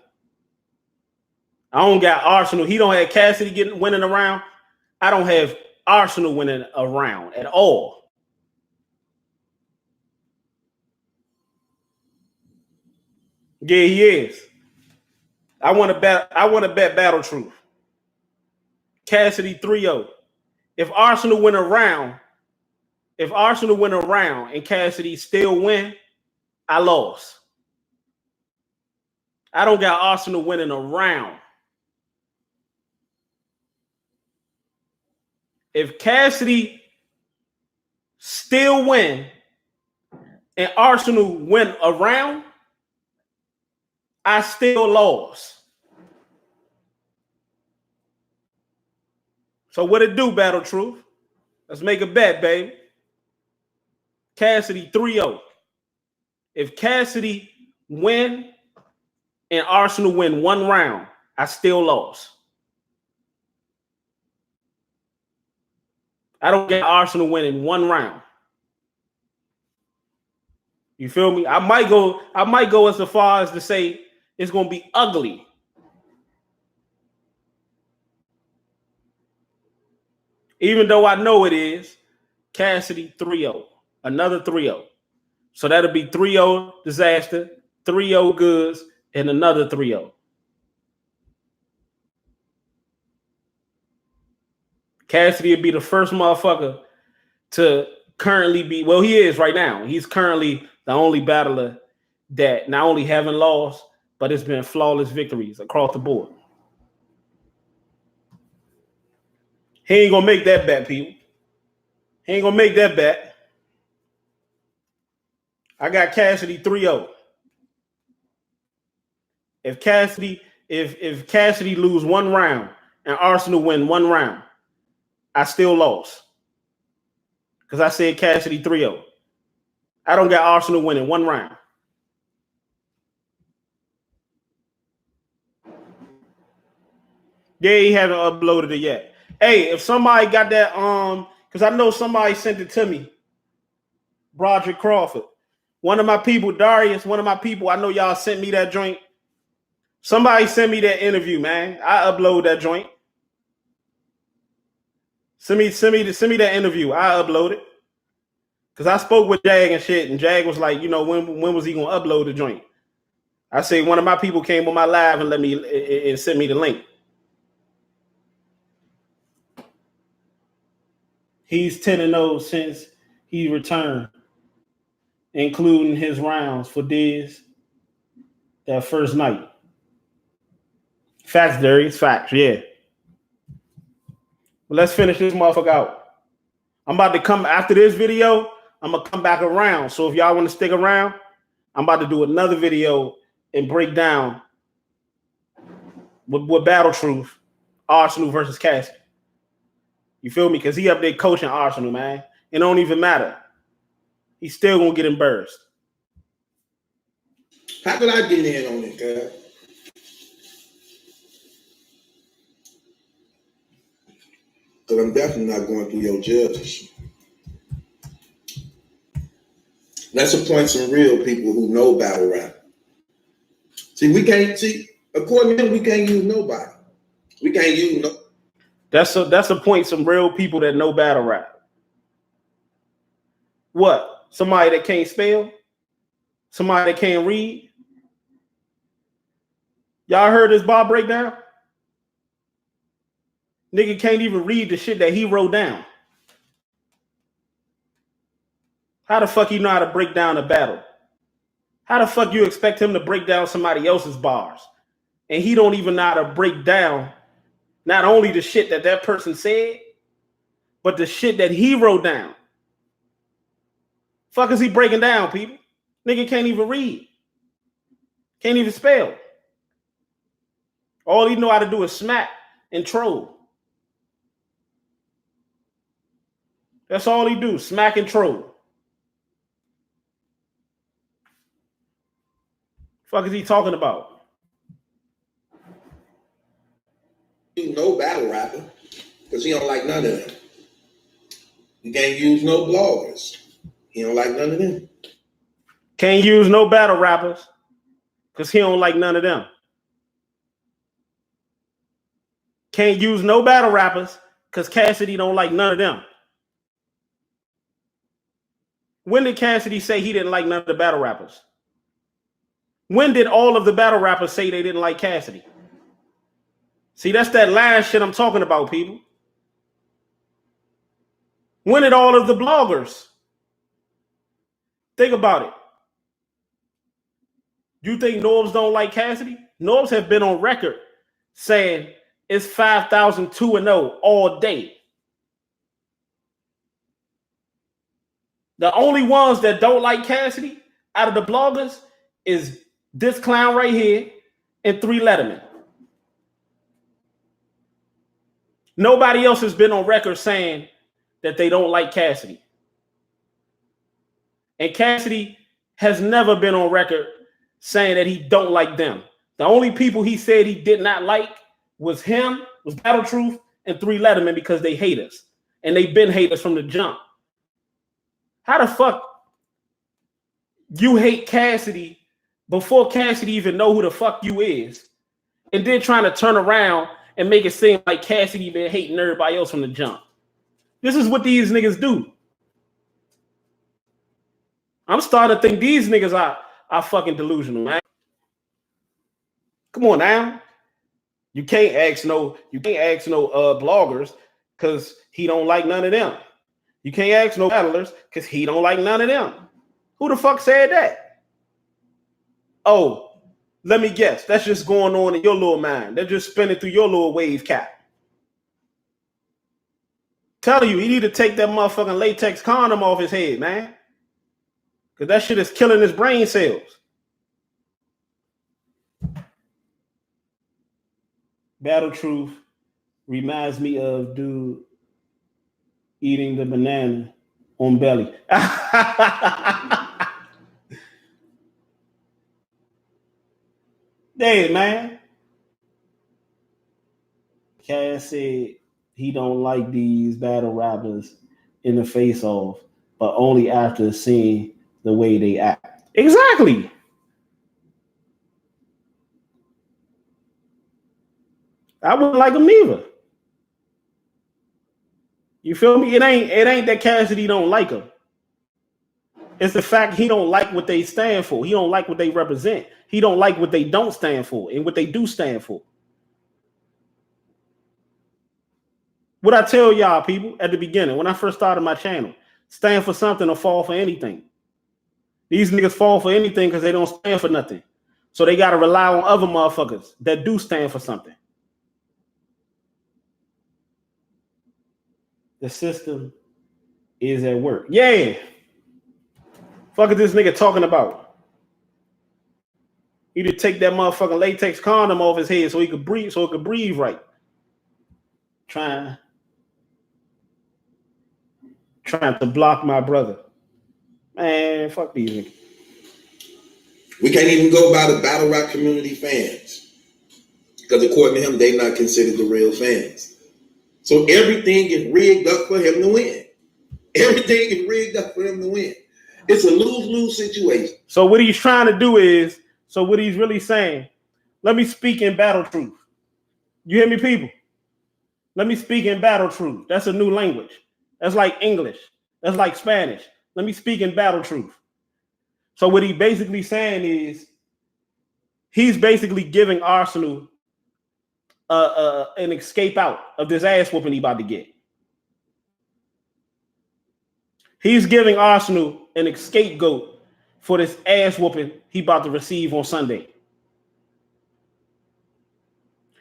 I don't got Arsonal. He don't have Cassidy winning a round. I don't have Arsonal winning a round at all. Yeah, he is. I want to bet Battle Truth. Cassidy 3-0. If Arsonal win a round and Cassidy still win, I lost. I don't got Arsonal winning a round. If Cassidy still win and Arsonal win a round, I still lost. So what it do, Battle Truth? Let's make a bet, baby. Cassidy 3-0. If Cassidy win and Arsonal win one round, I still lost. I don't get Arsonal winning one round. You feel me? I might go as far as to say it's gonna be ugly. Even though I know it is, Cassidy 3-0. Another 3-0. So that'll be 3-0 disaster, 3-0 goods, and another 3-0. Cassidy would be the first motherfucker to currently be, well, he is right now. He's currently the only battler that not only haven't lost, but it's been flawless victories across the board. He ain't gonna make that bet, people. He ain't gonna make that bet. I got Cassidy 3-0. If Cassidy lose one round and Arsonal win one round, I still lost. Because I said Cassidy 3-0. I don't got Arsonal winning one round. Yeah, he haven't uploaded it yet. Hey, if somebody got that, because I know somebody sent it to me. Broderick Crawford. One of my people, Darius, one of my people, I know y'all sent me that joint. Somebody sent me that interview, man. I upload that joint. Send me that interview. I upload it. Because I spoke with Jag and shit, and Jag was like, you know, when was he gonna upload the joint? I say one of my people came on my live and sent me the link. He's 10-0 since he returned, including his rounds for Diz that first night. Facts, Darius. Facts, yeah. Well, let's finish this motherfucker out. I'm about to come after this video. I'm gonna come back around. So if y'all want to stick around, I'm about to do another video and break down with Battle Truth, Arsonal versus Cassidy. You feel me? Because he up there coaching Arsonal, man. It don't even matter. He's still gonna get embarrassed. How could I get in on it, cuz? Because I'm definitely not going through your judges. Let's appoint some real people who know battle rap. According to him, we can't use nobody. We can't use no. That's appoint some real people that know battle rap. What? Somebody that can't spell? Somebody that can't read? Y'all heard this bar breakdown? Nigga can't even read the shit that he wrote down. How the fuck you know how to break down a battle? How the fuck you expect him to break down somebody else's bars? And he don't even know how to break down not only the shit that person said, but the shit that he wrote down. Fuck is he breaking down, people? Nigga can't even read. Can't even spell. All he know how to do is smack and troll. That's all he do, smack and troll. Fuck is he talking about? No battle rapper, because he don't like none of them. You can't use no bloggers. He don't like none of them. Can't use no battle rappers, because he don't like none of them. Can't use no battle rappers, because Cassidy don't like none of them. When did Cassidy say he didn't like none of the battle rappers? When did all of the battle rappers say they didn't like Cassidy? See, that's that last shit I'm talking about, people. When did all of the bloggers? Think about it. You think Norbs don't like Cassidy? Norbs have been on record saying it's 5,002-0 all day. The only ones that don't like Cassidy out of the bloggers is this clown right here and 3 Letterman. Nobody else has been on record saying that they don't like Cassidy. And Cassidy has never been on record saying that he don't like them. The only people he said he did not like was Battle Truth, and 3 Letterman because they hate us. And they've been haters from the jump. How the fuck you hate Cassidy before Cassidy even know who the fuck you is, and then trying to turn around and make it seem like Cassidy been hating everybody else from the jump? This is what these niggas do. I'm starting to think these niggas are fucking delusional, man. Come on now. You can't ask no bloggers, because he don't like none of them. You can't ask no battlers because he don't like none of them. Who the fuck said that? Oh, let me guess. That's just going on in your little mind. They're just spinning through your little wave cap. Telling you, he need to take that motherfucking latex condom off his head, man. Because that shit is killing his brain cells. Battle Truth reminds me of dude eating the banana on belly. Hey, man. Cass said he don't like these battle rappers in the face-off, but only after seeing the way they act. Exactly. I wouldn't like him either. You feel me? It ain't that Cassidy don't like him. It's the fact he don't like what they stand for. He don't like what they represent. He don't like what they don't stand for and what they do stand for. What I tell y'all people at the beginning, when I first started my channel, stand for something or fall for anything. These niggas fall for anything because they don't stand for nothing. So they got to rely on other motherfuckers that do stand for something. The system is at work. Yeah. Fuck is this nigga talking about? He to take that motherfucking latex condom off his head so he could breathe right. Trying to block my brother. Man, fuck these niggas. We can't even go by the battle rap community fans. Because according to him, they not considered the real fans. So everything is rigged up for him to win. Everything is rigged up for him to win. It's a lose-lose situation. So what he's trying to do is, what he's really saying, let me speak in battle truth. You hear me, people? Let me speak in battle truth. That's a new language. That's like English. That's like Spanish. Let me speak in battle truth. So what he basically saying is, he's basically giving Arsonal an escape out of this ass whooping he about to get. He's giving Arsonal an scapegoat for this ass whooping he about to receive on Sunday.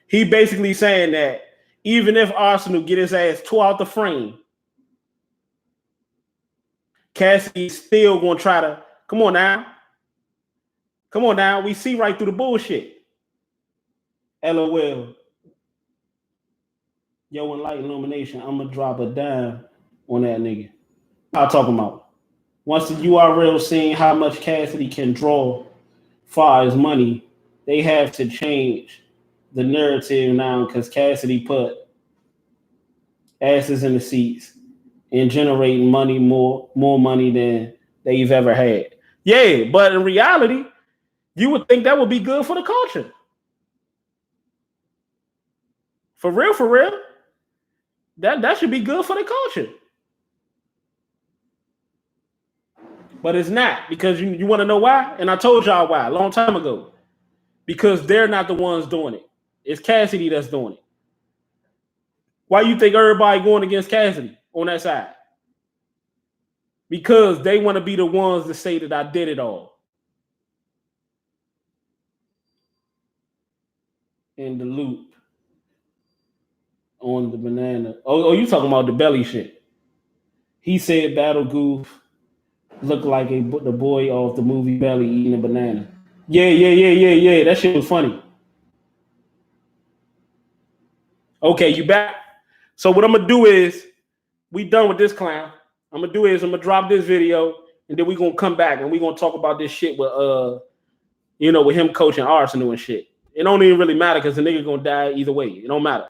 He basically saying that even if Arsonal get his ass tore out the frame, Cassidy's still gonna try to come on now. We see right through the bullshit. LOL. Yo, in light illumination, I'm gonna drop a dime on that nigga. I'm talking about once the URL seeing how much Cassidy can draw far as money, they have to change the narrative now because Cassidy put asses in the seats and generating money, more money than they've ever had. Yeah, but in reality, you would think that would be good for the culture. For real. That should be good for the culture. But it's not, because you want to know why? And I told y'all why a long time ago. Because they're not the ones doing it. It's Cassidy that's doing it. Why you think everybody going against Cassidy on that side? Because they want to be the ones to say that I did it all. In the loop on the banana. Oh, you talking about the belly shit. He said Battle Goof looked like the boy off the movie Belly eating a banana. Yeah. That shit was funny. Okay, you back? So what I'm gonna do is, we done with this clown. I'm gonna drop this video, and then we gonna come back and we gonna talk about this shit with with him coaching Arsonal and shit. It don't even really matter because the nigga gonna die either way. It don't matter.